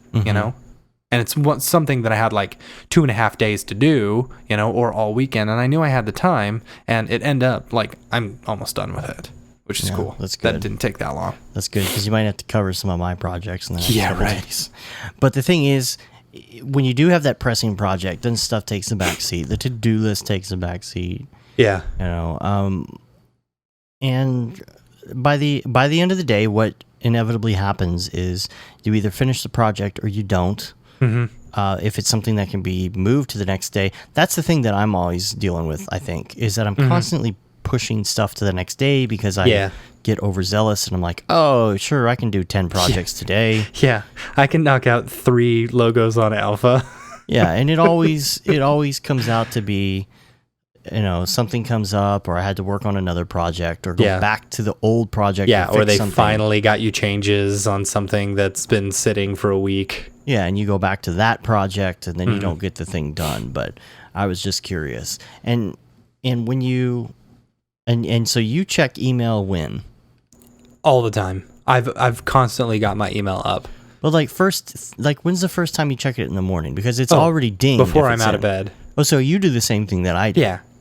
and it's something that I had like 2.5 days to do, or all weekend, and I knew I had the time, and it ended up like I'm almost done with it, which is cool.
That's good.
That didn't take that long.
That's good, because you might have to cover some of my projects in the next couple
right.
days. But the thing is, when you do have that pressing project, then stuff takes the back seat. The to-do list takes the back seat.
Yeah.
And by the end of the day, what inevitably happens is you either finish the project or you don't. If it's something that can be moved to the next day, that's the thing that I'm always dealing with, I think, is that I'm constantly pushing stuff to the next day because I get overzealous and I'm like, oh, sure, I can do 10 projects today.
Yeah, I can knock out 3 logos on Alpha.
Yeah, and it always comes out to be, something comes up, or I had to work on another project, or go back to the old project.
Yeah, or they
something.
finally got you changes on something that's been sitting for a week.
Yeah, and you go back to that project, and then you don't get the thing done. But I was just curious, and when you, and so you check email when?
All the time. I've constantly got my email up.
Well, when's the first time you check it in the morning? Because it's already dinged
before I'm out of bed.
Oh, so you do the same thing that I do.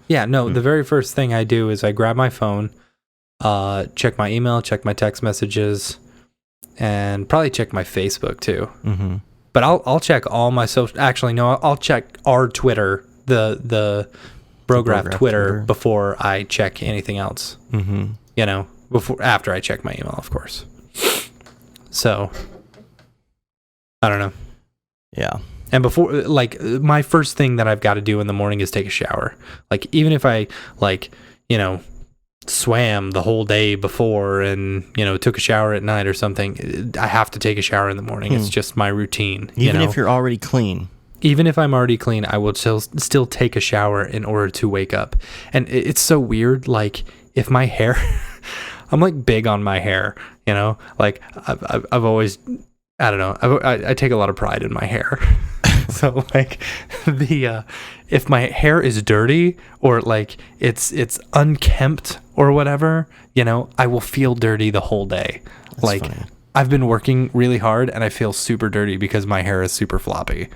Yeah. No, the very first thing I do is I grab my phone, check my email, check my text messages, and probably check my Facebook too. But I'll check all my social. Actually, no, I'll check our Twitter, the Brograph Twitter before I check anything else. After I check my email, of course. So I don't know.
Yeah.
And before, like, my first thing that I've got to do in the morning is take a shower. Like, even if I, swam the whole day before and, took a shower at night or something, I have to take a shower in the morning. It's just my routine.
Even if you're already clean.
Even if I'm already clean, I will still take a shower in order to wake up. And it's so weird, like, if my hair... I'm, like, big on my hair, Like, I've always... I don't know. I take a lot of pride in my hair. So like if my hair is dirty or like it's unkempt or whatever, I will feel dirty the whole day.
That's
like
funny.
I've been working really hard and I feel super dirty because my hair is super floppy,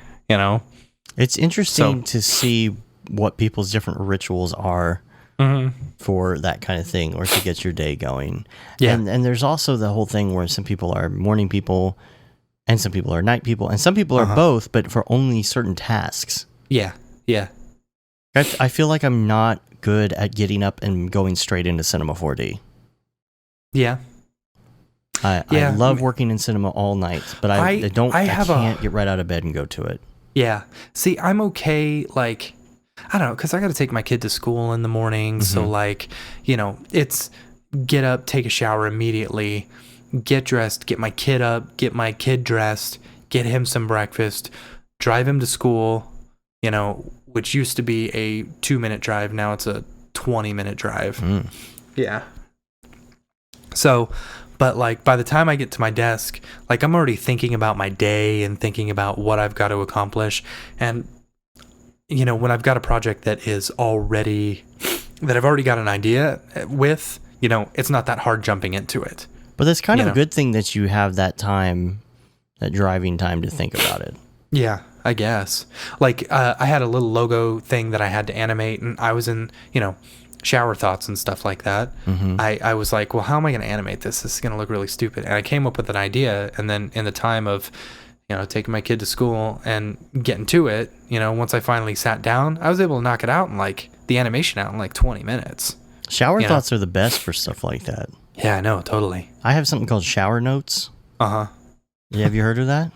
It's interesting to see what people's different rituals are for that kind of thing, or to get your day going. Yeah. And there's also the whole thing where some people are morning people, and some people are night people, and some people are both, but for only certain tasks.
Yeah.
I feel like I'm not good at getting up and going straight into Cinema 4D.
Yeah.
I love working in cinema all night, but I can't get right out of bed and go to it.
Yeah. See, I'm okay, like, I don't know, because I got to take my kid to school in the morning, so, like, it's get up, take a shower immediately, get dressed, get my kid up, get my kid dressed, get him some breakfast, drive him to school, which used to be a 2-minute drive. Now it's a 20-minute drive. Yeah. So, but like by the time I get to my desk, like I'm already thinking about my day and thinking about what I've got to accomplish. And, when I've got a project that I've already got an idea with, it's not that hard jumping into it.
But that's kind of a good thing that you have that time, that driving time to think about it.
Yeah, I guess. Like, I had a little logo thing that I had to animate, and I was in, shower thoughts and stuff like that. I was like, well, how am I going to animate this? This is going to look really stupid. And I came up with an idea, and then in the time of, taking my kid to school and getting to it, once I finally sat down, I was able to knock it out the animation out in like 20 minutes.
Shower thoughts are the best for stuff like that.
Yeah, I know, totally.
I have something called shower notes.
Yeah,
have you heard of that?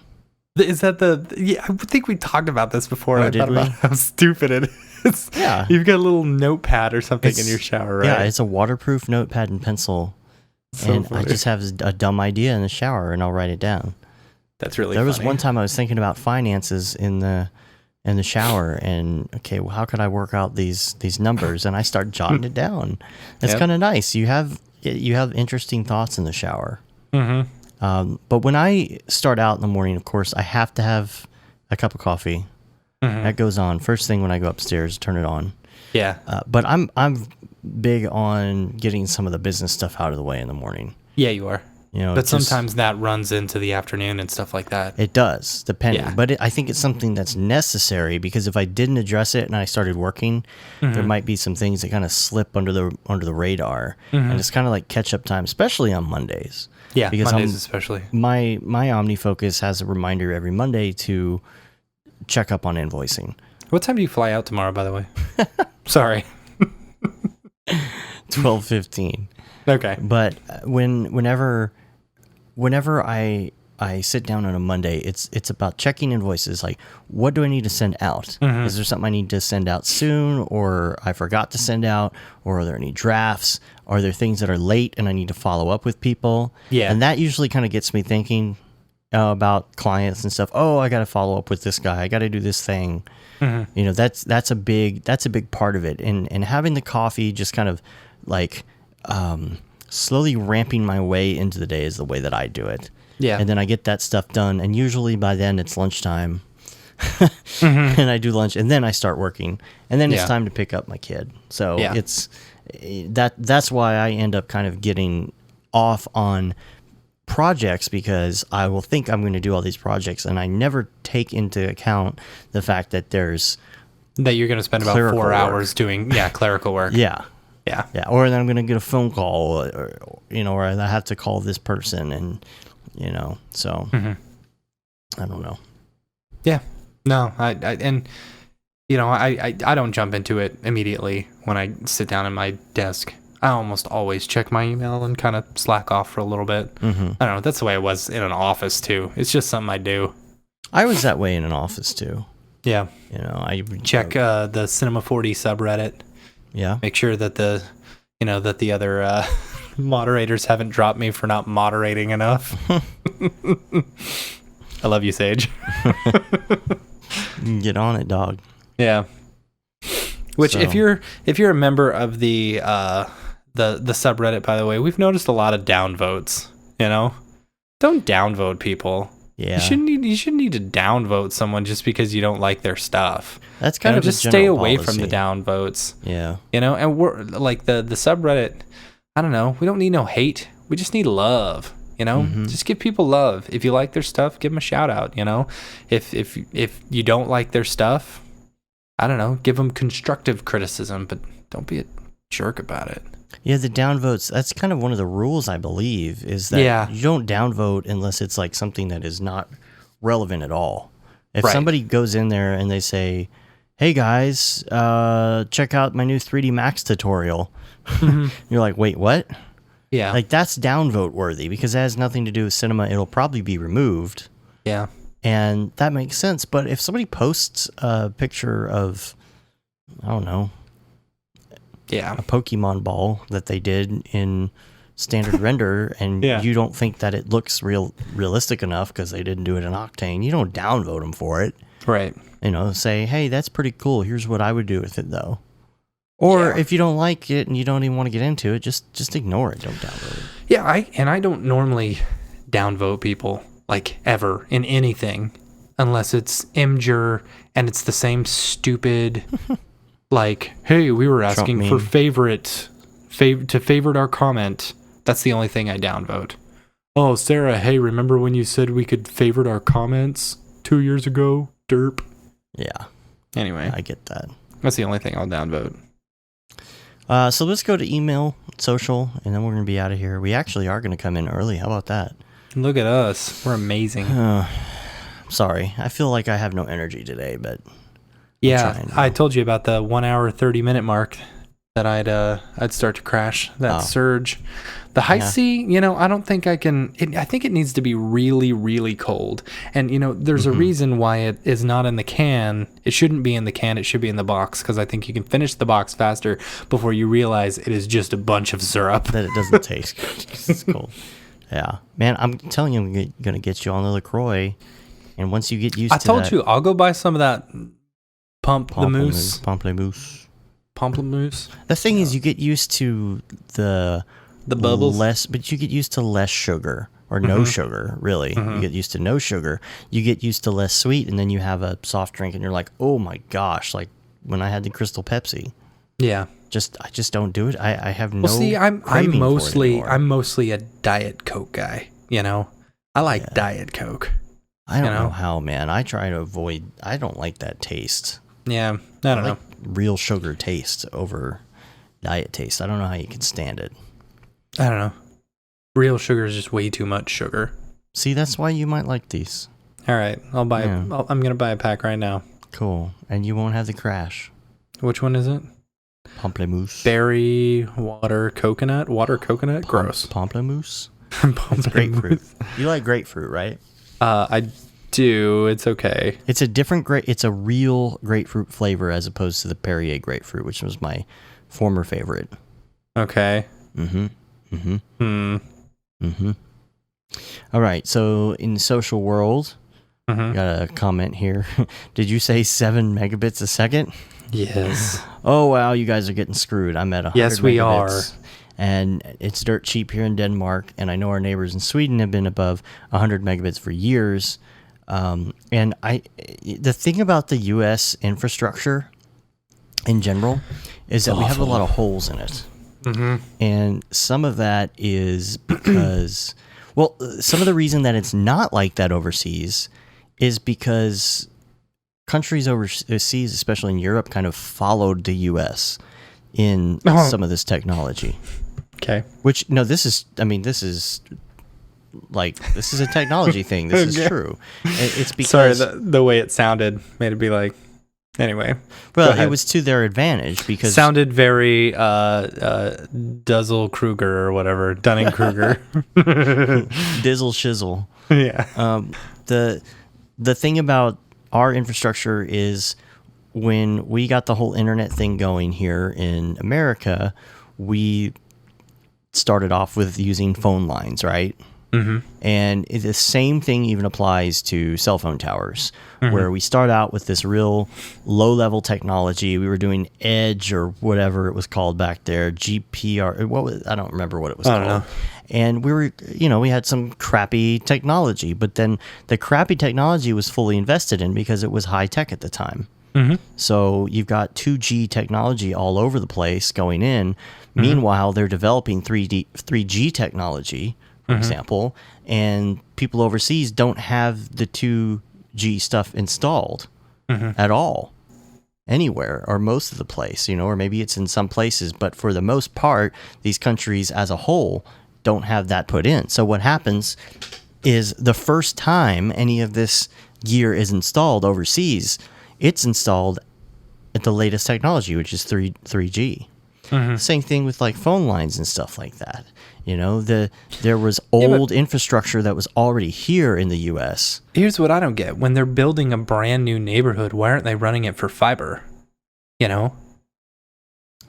Is that I think we talked about this before.
Oh, did we?
About how stupid it is.
Yeah.
You've got a little notepad or something in your shower, right?
Yeah, it's a waterproof notepad and pencil. So funny. I just have a dumb idea in the shower and I'll write it down.
That's really
There
funny.
was one time I was thinking about finances in the shower, and okay, well, how could I work out these numbers? And I start jotting it down. It's kind of nice. You have interesting thoughts in the shower. But when I start out in the morning, of course, I have to have a cup of coffee. That goes on first thing when I go upstairs, turn it on.
Yeah.
But I'm big on getting some of the business stuff out of the way in the morning.
Yeah, you are. But
just,
sometimes that runs into the afternoon and stuff like that.
It does, depending.
Yeah.
But I think it's something that's necessary, because if I didn't address it and I started working, there might be some things that kind of slip under the radar, and it's kind of like catch up time, especially on Mondays.
Yeah,
because
Mondays especially.
My OmniFocus has a reminder every Monday to check up on invoicing.
What time do you fly out tomorrow, by the way? Sorry.
12:15.
Okay.
But whenever I sit down on a Monday, it's about checking invoices. Like, what do I need to send out? Is there something I need to send out soon, or I forgot to send out, or are there any drafts? Are there things that are late and I need to follow up with people?
Yeah.
And that usually kind of gets me thinking about clients and stuff. Oh, I got to follow up with this guy. I got to do this thing. That's a big part of it. And having the coffee just kind of like slowly ramping my way into the day is the way that I do it.
Yeah.
And then I get that stuff done, and usually by then it's lunchtime. And I do lunch, and then I start working, and then it's time to pick up my kid. So that's why I end up kind of getting off on projects, because I will think I'm going to do all these projects, and I never take into account the fact that
you're going to spend about 4 hours doing clerical work.
Yeah. Or then I'm going to get a phone call, or I have to call this person, and so I don't know.
Yeah. No, I don't jump into it immediately when I sit down at my desk. I almost always check my email and kind of slack off for a little bit. I don't know. That's the way I was in an office too. It's just something I do.
I was that way in an office too.
Yeah.
I
check the Cinema 4D subreddit.
Yeah.
Make sure that the other moderators haven't dropped me for not moderating enough. I love you, Sage.
Get on it, dog.
Yeah. Which, if you're a member of the subreddit, by the way, we've noticed a lot of downvotes. Don't downvote people.
Yeah.
You shouldn't need to downvote someone just because you don't like their stuff.
That's kind of
just stay away from the downvotes.
Yeah.
And we're like the subreddit. I don't know. We don't need no hate. We just need love. Just give people love. If you like their stuff, give them a shout out. If you don't like their stuff, I don't know, give them constructive criticism, but don't be a jerk about it.
Yeah, the downvotes, that's kind of one of the rules, I believe, is that you don't downvote unless it's like something that is not relevant at all. If somebody goes in there and they say, hey guys, check out my new 3D Max tutorial. You're like, wait, what?
Yeah.
Like, that's downvote worthy, because it has nothing to do with cinema. It'll probably be removed.
Yeah.
And that makes sense. But if somebody posts a picture of, I don't know, a Pokemon ball that they did in standard render, and you don't think that it looks realistic enough because they didn't do it in Octane, you don't downvote them for it.
Right.
Say, hey, that's pretty cool. Here's what I would do with it, though. Or if you don't like it and you don't even want to get into it, just ignore it. Don't downvote it.
Yeah, I don't normally downvote people, like, ever in anything, unless it's Imgur and it's the same stupid, like, hey, we were asking for to favorite our comment. That's the only thing I downvote. Oh, Sarah, hey, remember when you said we could favorite our comments 2 years ago? Derp.
Yeah.
Anyway.
I get that.
That's the only thing I'll downvote.
So let's go to email, social, and then we're going to be out of here. We actually are going to come in early. How about that?
Look at us. We're amazing.
Sorry. I feel like I have no energy today, but
yeah, I told you about the 1 hour, 30-minute mark that I'd start to crash that surge. The high C, I don't think I can. I think it needs to be really, really cold. And, there's a reason why it is not in the can. It shouldn't be in the can. It should be in the box, because I think you can finish the box faster before you realize it is just a bunch of syrup.
That it doesn't taste good. It's cold. Yeah. Man, I'm telling you, I'm going to get you on the LaCroix. And once you get used to that.
I told you, I'll go buy some of that Pamplemousse.
The thing is, you get used to the
bubbles,
but you get used to less sugar or no sugar, really. You get used to no sugar. You get used to less sweet, and then you have a soft drink, and you're like, oh my gosh, like when I had the Crystal Pepsi.
Yeah.
I just don't do it. I have no.
Well, see, I'm
mostly
a Diet Coke guy. You know, I like Diet Coke.
I don't know how, man. I try to avoid. I don't like that taste.
Yeah, I don't know.
Real sugar taste over diet taste. I don't know how you can stand it.
I don't know. Real sugar is just way too much sugar.
See, that's why you might like these.
All right, I'll buy. I'm gonna buy a pack right now.
Cool, and you won't have the crash.
Which one is it?
Pamplemousse.
Berry, water, coconut. Gross.
Pamplemousse.
Pamplemousse.
Grapefruit. You like grapefruit, right?
I do. It's okay.
It's a different It's a real grapefruit flavor as opposed to the Perrier grapefruit, which was my former favorite.
Okay.
All right. So in the social world, got a comment here. Did you say 7 megabits a second?
Yes.
Oh wow, you guys are getting screwed. I'm at 100
Yes, we
megabits,
are.
and it's dirt cheap here in Denmark. And I know our neighbors in Sweden have been above 100 megabits for years. And the thing about the U.S. infrastructure in general is that we have a lot of holes in it. And some of that is because, well, some of the reason that it's not like that overseas is because countries overseas, especially in Europe, kind of followed the U.S. in some of this technology.
Okay.
Which, no, this is a technology thing. This is true. It's because...
Sorry, the way it sounded made it be like... Anyway.
Well, it was to their advantage because...
Sounded very Duzzle Kruger or whatever. Dunning-Kruger.
Dizzle shizzle.
Yeah.
The thing about our infrastructure is when we got the whole internet thing going here in America, we started off with using phone lines, right? And the same thing even applies to cell phone towers, where we start out with this real low-level technology. We were doing Edge or whatever it was called back there, GPR. I don't remember what it was called. And we were, we had some crappy technology, but then the crappy technology was fully invested in because it was high tech at the time. So you've got 2G technology all over the place going in. Meanwhile, they're developing 3G technology, for example, and people overseas don't have the 2G stuff installed at all anywhere or most of the place, or maybe it's in some places, but for the most part, these countries as a whole don't have that put in. So what happens is the first time any of this gear is installed overseas, it's installed at the latest technology, which is 3G. Same thing with like phone lines and stuff like that. There was old infrastructure that was already here in the U.S.
Here's what I don't get. When they're building a brand new neighborhood, why aren't they running it for fiber?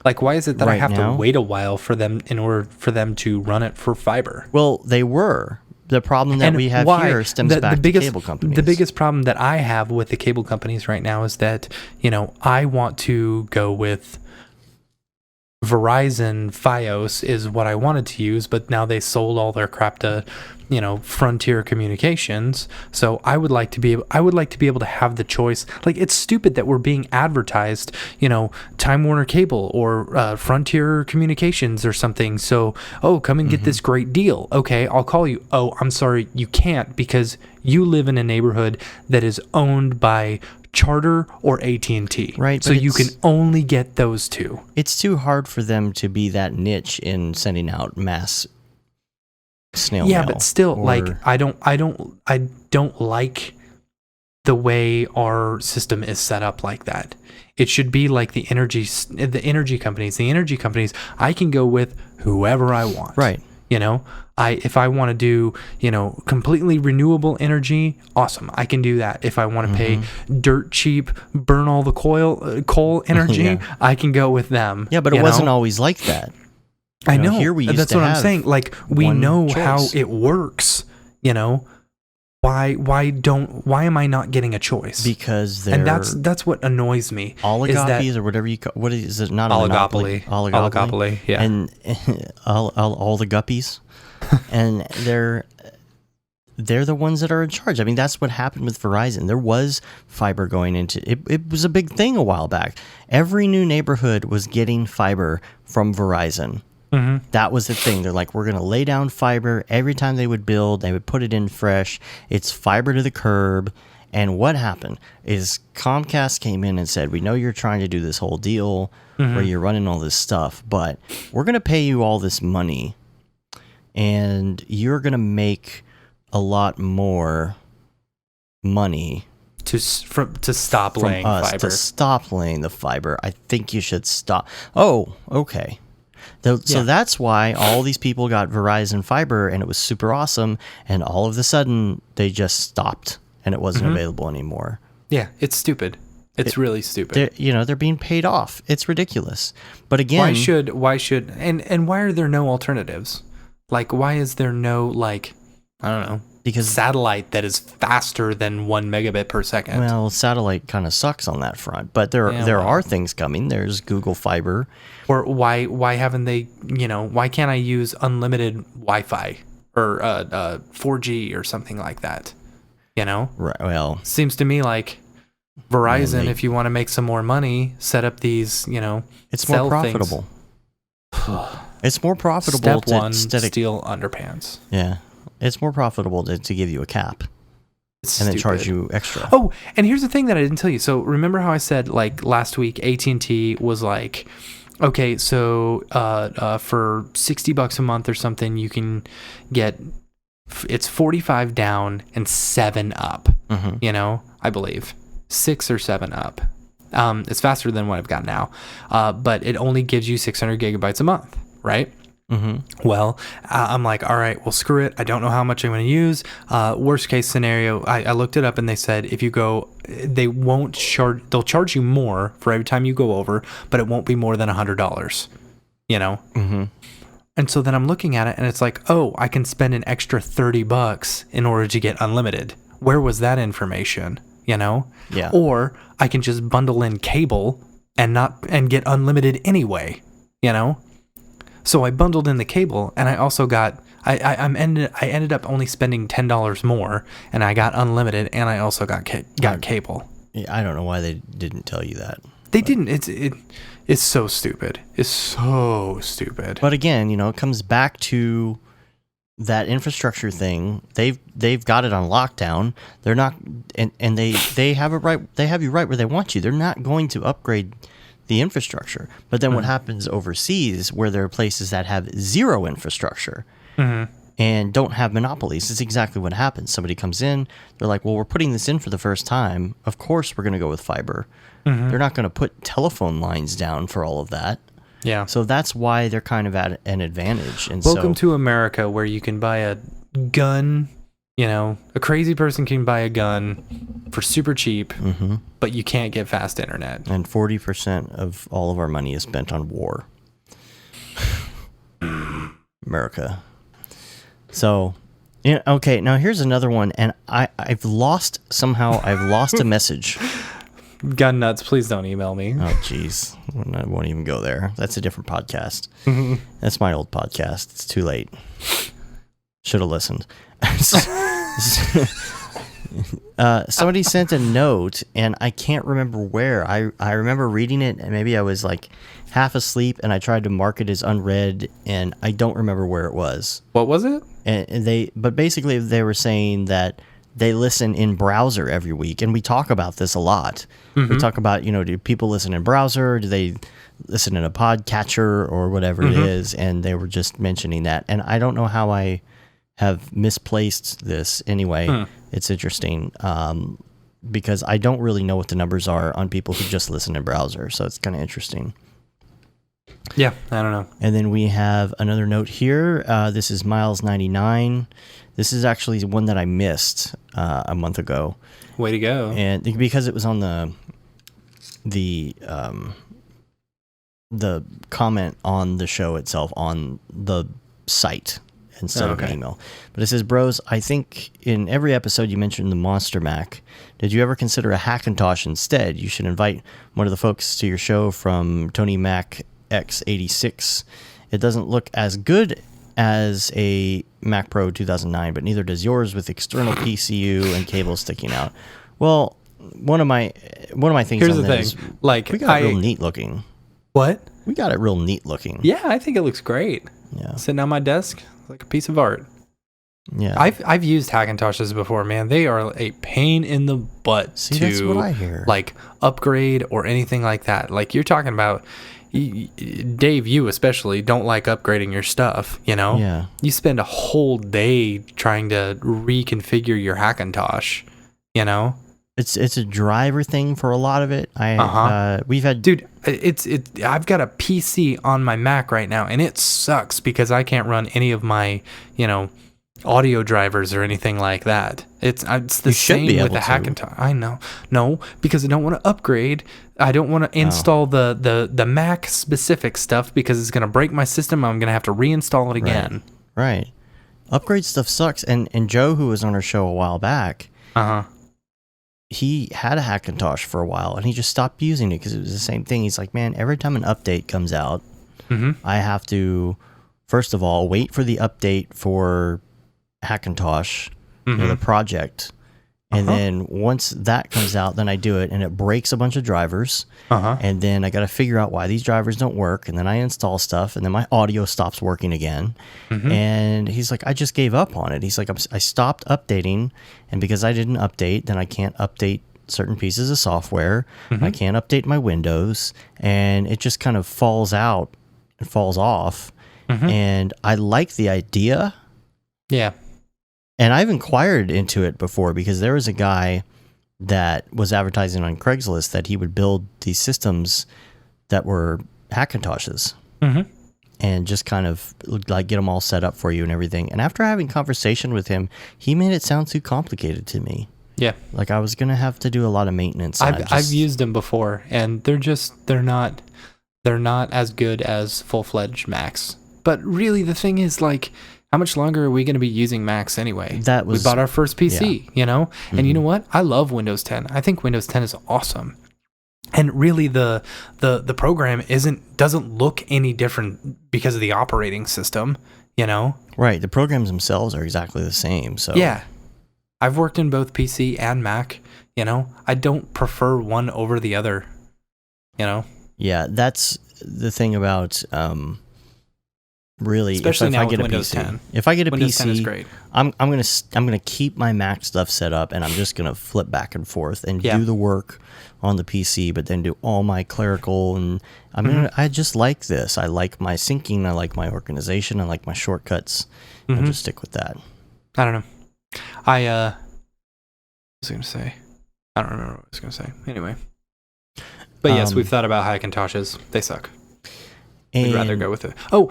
Like, why is it that I have to wait a while for them in order for them to run it for fiber?
Well, they were. The problem that we have here stems back to cable companies.
The biggest problem that I have with the cable companies right now is that, I want to go with Verizon Fios is what I wanted to use, but now they sold all their crap to, Frontier Communications. So I would like to be able to have the choice. Like, it's stupid that we're being advertised, Time Warner Cable or Frontier Communications or something. So, come and get this great deal. Okay, I'll call you. Oh, I'm sorry, you can't because you live in a neighborhood that is owned by Charter or AT&T.
Right.
So you can only get those two.
It's too hard for them to be that niche in sending out mass snail mail.
Yeah, but still, I don't like the way our system is set up like that. It should be like the energy companies. The energy companies, I can go with whoever I want.
Right.
If I want to do, completely renewable energy, awesome. I can do that. If I want to pay dirt cheap, burn all the coal energy, I can go with them.
Yeah, but it wasn't always like that.
I know.
Here we used
That's
to
what
have
I'm saying. Like, we know
choice.
how it works, Why am I not getting a choice?
Because they're...
And that's what annoys me.
Oligopolies or whatever you call... What is it? Not
oligopoly.
Oligopoly,
yeah.
And all the guppies. And they're they're the ones that are in charge. I mean, that's what happened with Verizon. There was fiber going into it. It was a big thing a while back. Every new neighborhood was getting fiber from Verizon. Mm-hmm. That was the thing. They're like, we're going to lay down fiber. Every time they would build, they would put it in fresh. It's fiber to the curb. And what happened is Comcast came in and said, we know you're trying to do this whole deal where you're running all this stuff, but we're going to pay you all this money, and you're going to make a lot more money
to stop laying fiber.
To stop laying the fiber. I think you should stop. Oh, okay. So that's why all these people got Verizon fiber, and it was super awesome, and all of a sudden they just stopped, and it wasn't available anymore.
Yeah, it's stupid. It's really stupid.
They're being paid off. It's ridiculous. But again,
why should and why are there no alternatives? Like, why is there no, like, I don't know, because satellite that is faster than 1 megabit per second?
Well, satellite kind of sucks on that front, but there are things coming. There's Google Fiber.
Or why haven't they, why can't I use unlimited Wi-Fi or 4G or something like that?
Right. Well,
seems to me like Verizon, if you want to make some more money, set up these,
it's more profitable. It's more profitable.
Step one, steal underpants.
Yeah, it's more profitable to give you a cap and then charge you extra.
Oh, and here's the thing that I didn't tell you. So remember how I said, like, last week AT&T was like, okay, so for $60 a month or something, you can get it's 45 down and 7 up. I believe 6 or 7 up. It's faster than what I've got now, but it only gives you 600 gigabytes a month, right? Well, I'm like, all right, well, screw it. I don't know how much I'm going to use. Worst case scenario, I looked it up, and they said if you go, they won't charge. They'll charge you more for every time you go over, but it won't be more than $100. And so then I'm looking at it, and it's like, oh, I can spend an extra $30 in order to get unlimited. Where was that information? Yeah. Or I can just bundle in cable and get unlimited anyway. So I bundled in the cable, and I also got I ended up only spending $10 more, and I got unlimited, and I also got cable.
Yeah, I don't know why they didn't tell you that.
They didn't. It's so stupid. It's so stupid.
But again, it comes back to that infrastructure thing. They've got it on lockdown. They're not, and they have it right. They have you right where they want you. They're not going to upgrade the infrastructure. But then what happens overseas, where there are places that have zero infrastructure and don't have monopolies, is exactly what happens. Somebody comes in, they're like, well, we're putting this in for the first time. Of course we're going to go with fiber. They're not going to put telephone lines down for all of that.
Yeah.
So that's why they're kind of at an advantage. And
welcome to America, where you can buy a gun. A crazy person can buy a gun for super cheap, but you can't get fast internet.
And 40% of all of our money is spent on war. America. So, okay, now here's another one, and I've lost a message.
Gun nuts, please don't email me.
Oh, jeez. I won't even go there. That's a different podcast. That's my old podcast. It's too late. Should have listened. Somebody sent a note, and I can't remember where. I remember reading it, and maybe I was like half asleep, and I tried to mark it as unread, and I don't remember where it was.
What was it?
But basically they were saying that they listen in browser every week, and we talk about this a lot. We talk about, do people listen in browser? Do they listen in a podcatcher or whatever it is? And they were just mentioning that, and I don't know how I have misplaced this anyway. It's interesting because I don't really know what the numbers are on people who just listen in browser, so it's kind of interesting.
Yeah, I don't know.
And then we have another note here. This is Miles99. This is actually one that I missed a month ago.
Way to go!
And because it was on the comment on the show itself on the site instead of an email. But it says, bros, I think in every episode you mentioned the Monster Mac. Did you ever consider a Hackintosh instead? You should invite one of the folks to your show from Tony Mac X86. It doesn't look as good as a Mac Pro 2009, but neither does yours with external PCU and cables sticking out. Well, one of my things
Here's
on
the
that
thing.
is
Like,
we got it real neat looking.
What?
We got it real neat looking.
Yeah, I think it looks great.
Yeah.
Sitting on my desk like a piece of art.
Yeah.
I've used Hackintoshes before, man. They are a pain in the butt
See, that's what I hear.
like upgrade or anything like that. Like you're talking about, Dave, you especially don't like upgrading your stuff. You know,
Yeah.
You spend a whole day trying to reconfigure your Hackintosh. You know,
It's a driver thing for a lot of it. We've had
dude, I've got a PC on my Mac right now, and it sucks because I can't run any of my, audio drivers or anything like that. It's the same with the Hackintosh. I know. No, because I don't want to upgrade. I don't want to install the Mac specific stuff because it's going to break my system. I'm going to have to reinstall it again.
Right. Upgrade stuff sucks. And Joe, who was on our show a while back, he had a Hackintosh for a while and he just stopped using it because it was the same thing. He's like, man, every time an update comes out, I have to, first of all, wait for the update for Hackintosh, the project. And then once that comes out, then I do it and it breaks a bunch of drivers. And then I got to figure out why these drivers don't work. And then I install stuff and then my audio stops working again. And he's like, I just gave up on it. He's like, I stopped updating. And because I didn't update, then I can't update certain pieces of software. I can't update my Windows. And it just kind of falls out and falls off. And I like the idea.
Yeah.
And I've inquired into it before because there was a guy that was advertising on Craigslist that he would build these systems that were Hackintoshes and just kind of like get them all set up for you and everything. And after having conversation with him, he made it sound too complicated to me.
Yeah.
Like I was going to have to do a lot of maintenance.
I've used them before and they're not as good as full-fledged Macs. But really the thing is like, how much longer are we going to be using Macs anyway? We bought our first PC, And you know what? I love Windows 10. I think Windows 10 is awesome. And really the program doesn't look any different because of the operating system,
Right. The programs themselves are exactly the same. So
yeah. I've worked in both PC and Mac, I don't prefer one over the other,
Yeah, that's the thing about really,
especially now
if I get
with Windows
a PC,
10.
If I get a
Windows
PC,
10 is great.
I'm gonna keep my Mac stuff set up, and I'm just gonna flip back and forth and do the work on the PC, but then do all my clerical. And I just like this. I like my syncing. I like my organization. I like my shortcuts. I'll just stick with that.
I don't know. What was I gonna say? I don't remember what I was gonna say. Anyway, but yes, we've thought about Hackintoshes. They suck. I'd rather go with it. Oh,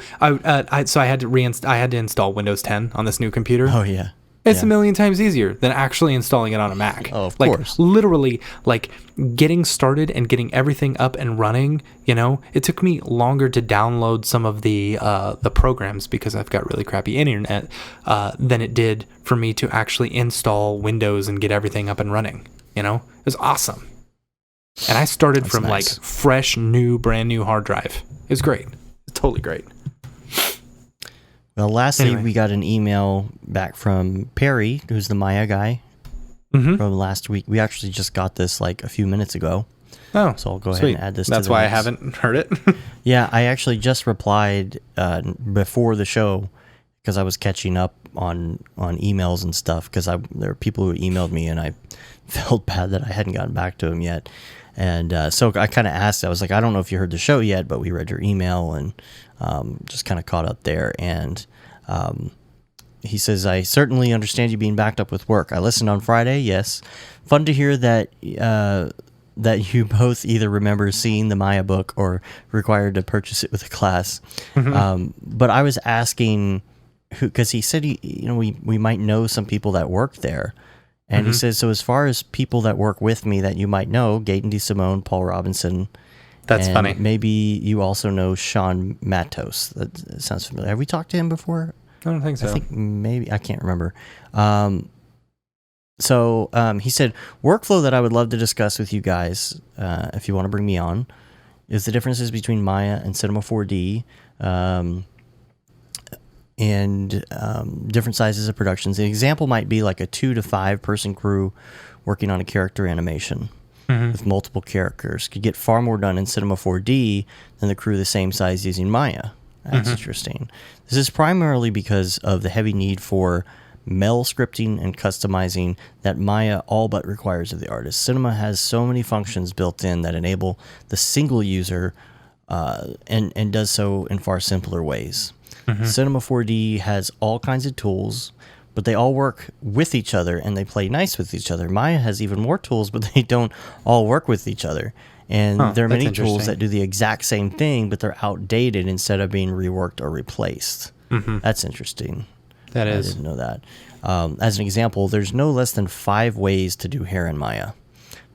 so I had to install Windows 10 on this new computer.
Oh yeah,
it's a million times easier than actually installing it on a Mac.
Oh, of course.
Literally, getting started and getting everything up and running. It took me longer to download some of the programs because I've got really crappy internet than it did for me to actually install Windows and get everything up and running. It was awesome. And I started from nice. Fresh, brand new hard drive. It was great. It's totally great.
Well, lastly, we got an email back from Perry, who's the Maya guy from last week. We actually just got this a few minutes ago.
Oh,
so I'll go
sweet.
ahead and add this.
That's why I haven't heard it.
Yeah, I actually just replied before the show because I was catching up on emails and stuff because there are people who emailed me and I felt bad that I hadn't gotten back to them yet. And so I kind of asked, I was like, I don't know if you heard the show yet, but we read your email and just kind of caught up there. And he says, I certainly understand you being backed up with work. I listened on Friday, yes. Fun to hear that that you both either remember seeing the Maya book or required to purchase it with a class. But I was asking, because he said, we might know some people that work there. And he says, so as far as people that work with me that you might know, Gaten DeSimone, Paul Robinson.
That's funny.
Maybe you also know Sean Matos. That sounds familiar. Have we talked to him before?
I don't think so.
I think maybe. I can't remember. So he said, workflow that I would love to discuss with you guys, if you want to bring me on, is the differences between Maya and Cinema 4D. and different sizes of productions. An example might be like a 2 to 5 person crew working on a character animation with multiple characters. Could get far more done in Cinema 4D than the crew the same size using Maya. That's interesting. This is primarily because of the heavy need for mel scripting and customizing that Maya all but requires of the artist. Cinema has so many functions built in that enable the single user and does so in far simpler ways. Cinema 4D has all kinds of tools, but they all work with each other and they play nice with each other. Maya has even more tools, but they don't all work with each other. And there are many tools that do the exact same thing, but they're outdated instead of being reworked or replaced. That's interesting.
That is.
I didn't know that. As an example, there's no less than 5 ways to do hair in Maya.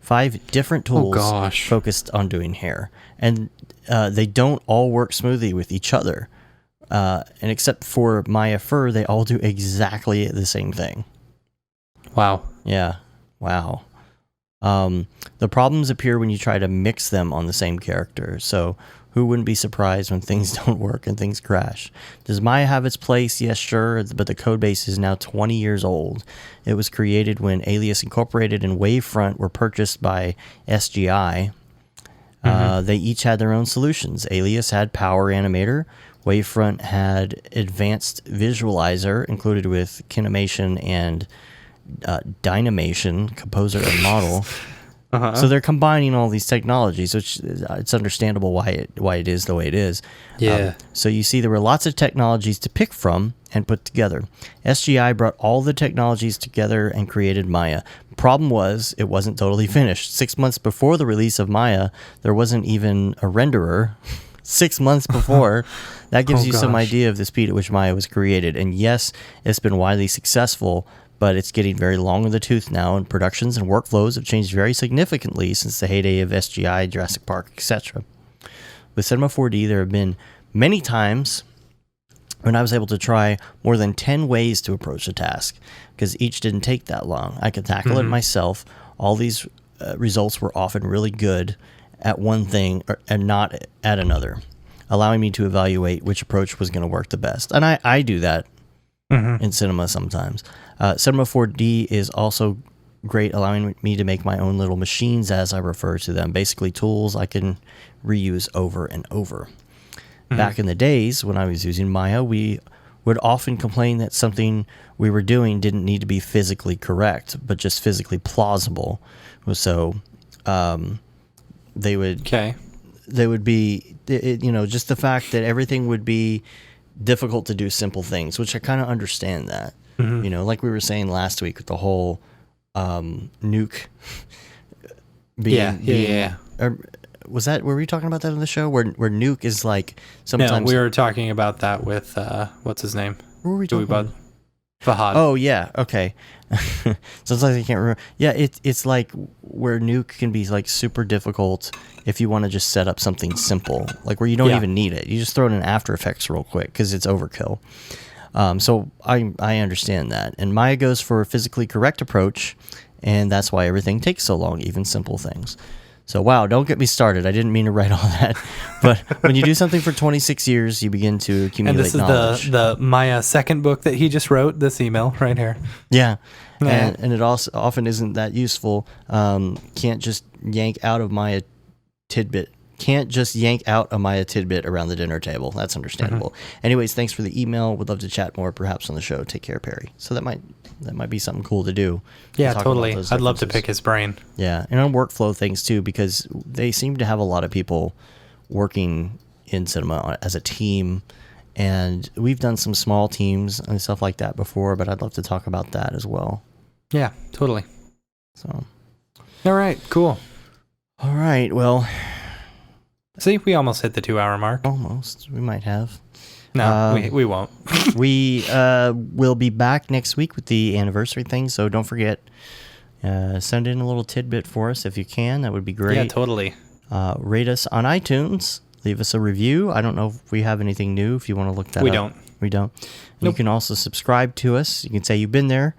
5 different tools focused on doing hair. And they don't all work smoothly with each other. And except for Maya Fur, they all do exactly the same thing.
Wow.
Yeah. Wow. The problems appear when you try to mix them on the same character. So who wouldn't be surprised when things don't work and things crash? Does Maya have its place? Yes, sure. But the code base is now 20 years old. It was created when Alias Incorporated and Wavefront were purchased by SGI. They each had their own solutions. Alias had Power Animator. Wavefront had Advanced Visualizer, included with Kinemation and Dynamation, Composer and Model. So they're combining all these technologies, which it's understandable why it is the way it is.
Yeah.
So you see there were lots of technologies to pick from and put together. SGI brought all the technologies together and created Maya. Problem was, it wasn't totally finished. 6 months before the release of Maya, there wasn't even a renderer. 6 months before. That gives you some idea of the speed at which Maya was created. And yes, it's been widely successful, but it's getting very long in the tooth now, and productions and workflows have changed very significantly since the heyday of SGI, Jurassic Park, etc. With Cinema 4D, there have been many times when I was able to try more than 10 ways to approach a task, because each didn't take that long. I could tackle it myself. All these results were often really good at one thing and not at another, allowing me to evaluate which approach was going to work the best. And I do that in Cinema sometimes. Cinema 4D is also great, allowing me to make my own little machines, as I refer to them, basically tools I can reuse over and over. Back in the days when I was using Maya, we would often complain that something we were doing didn't need to be physically correct, but just physically plausible. So they would be, just the fact that everything would be difficult to do simple things, which I kind of understand that. Like we were saying last week with the whole nuke being, were we talking about that on the show where nuke is like sometimes?
No, we were talking about that with what's his name?
Who were we talking about?
Fahad.
Oh yeah, okay. Sometimes I can't remember. Yeah, it's like where nuke can be like super difficult if you want to just set up something simple, like where you don't even need it. You just throw it in After Effects real quick because it's overkill. So I understand that, and Maya goes for a physically correct approach, and that's why everything takes so long, even simple things. So wow, don't get me started. I didn't mean to write all that, but when you do something for 26 years, you begin to accumulate knowledge.
And this is the Maya second book that he just wrote. This email right here.
Yeah. And it also often isn't that useful. Can't just yank out a Maya tidbit around the dinner table. That's understandable. Anyways, thanks for the email. Would love to chat more, perhaps on the show. Take care, Perry. So that might be something cool to do.
Yeah, totally. I'd love to pick his brain.
Yeah, and on workflow things too, because they seem to have a lot of people working in Cinema as a team, and we've done some small teams and stuff like that before, but I'd love to talk about that as well.
Yeah, totally.
So,
all right, cool.
All right, well,
see, we almost hit the 2-hour mark.
Almost. We might have.
No, we won't.
We will be back next week with the anniversary thing, so don't forget, send in a little tidbit for us if you can. That would be great.
Yeah, totally.
Rate us on iTunes. Leave us a review. I don't know if we have anything new, if you want to look that up. We don't. Nope. You can also subscribe to us. You can say you've been there,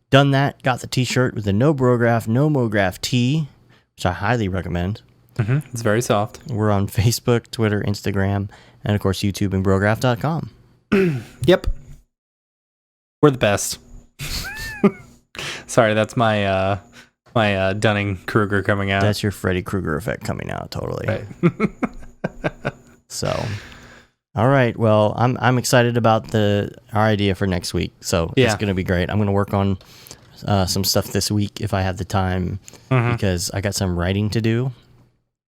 done that, got the t-shirt with the No Brograph, No Mograph tee, which I highly recommend.
It's very soft.
We're on Facebook, Twitter, Instagram, and of course YouTube and Brograph.com.
Yep. We're the best. Sorry, that's my my Dunning-Kruger coming out.
That's your Freddy Krueger effect coming out, totally.
Right.
So, all right. Well, I'm excited about our idea for next week. So it's going to be great. I'm going to work on some stuff this week if I have the time, because I got some writing to do.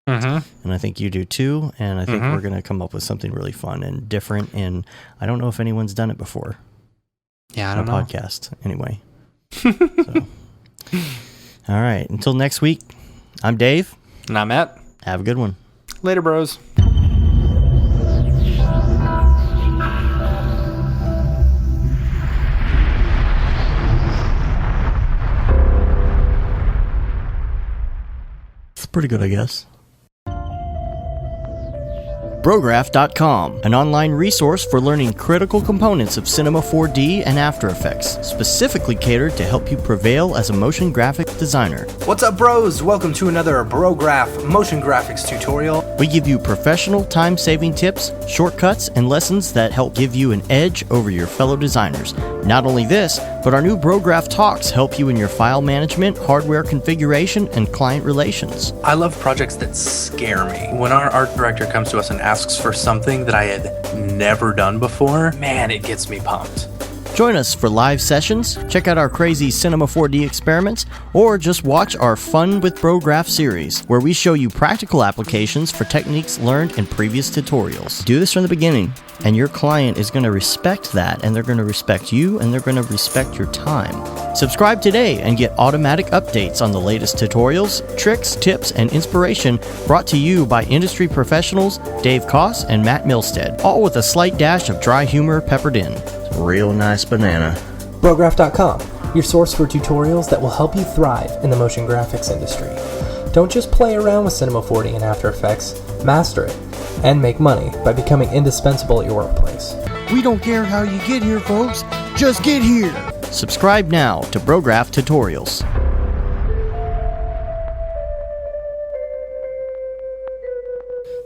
And I think you do too. And I think we're going to come up with something really fun and different. And I don't know if anyone's done it before.
Yeah, I don't know.
Podcast, anyway. So. All right. Until next week, I'm Dave.
And I'm Matt.
Have a good one.
Later, bros.
It's pretty good, I guess. Brograph.com, an online resource for learning critical components of Cinema 4D and After Effects, specifically catered to help you prevail as a motion graphic designer.
What's up, bros? Welcome to another Brograph motion graphics tutorial.
We give you professional time-saving tips, shortcuts, and lessons that help give you an edge over your fellow designers. Not only this, but our new Brograph Talks help you in your file management, hardware configuration, and client relations.
I love projects that scare me. When our art director comes to us and asks for something that I had never done before, man, it gets me pumped.
Join us for live sessions, check out our crazy Cinema 4D experiments, or just watch our Fun with Brograph series, where we show you practical applications for techniques learned in previous tutorials. Do this from the beginning, and your client is going to respect that, and they're going to respect you, and they're going to respect your time. Subscribe today and get automatic updates on the latest tutorials, tricks, tips, and inspiration brought to you by industry professionals Dave Koss and Matt Milstead, all with a slight dash of dry humor peppered in. Real nice banana.
Brograph.com, your source for tutorials that will help you thrive in the motion graphics industry. Don't just play around with Cinema 4D and After Effects, master it, and make money by becoming indispensable at your workplace.
We don't care how you get here, folks. Just get here. Subscribe now to Brograph Tutorials.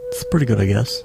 It's pretty good, I guess.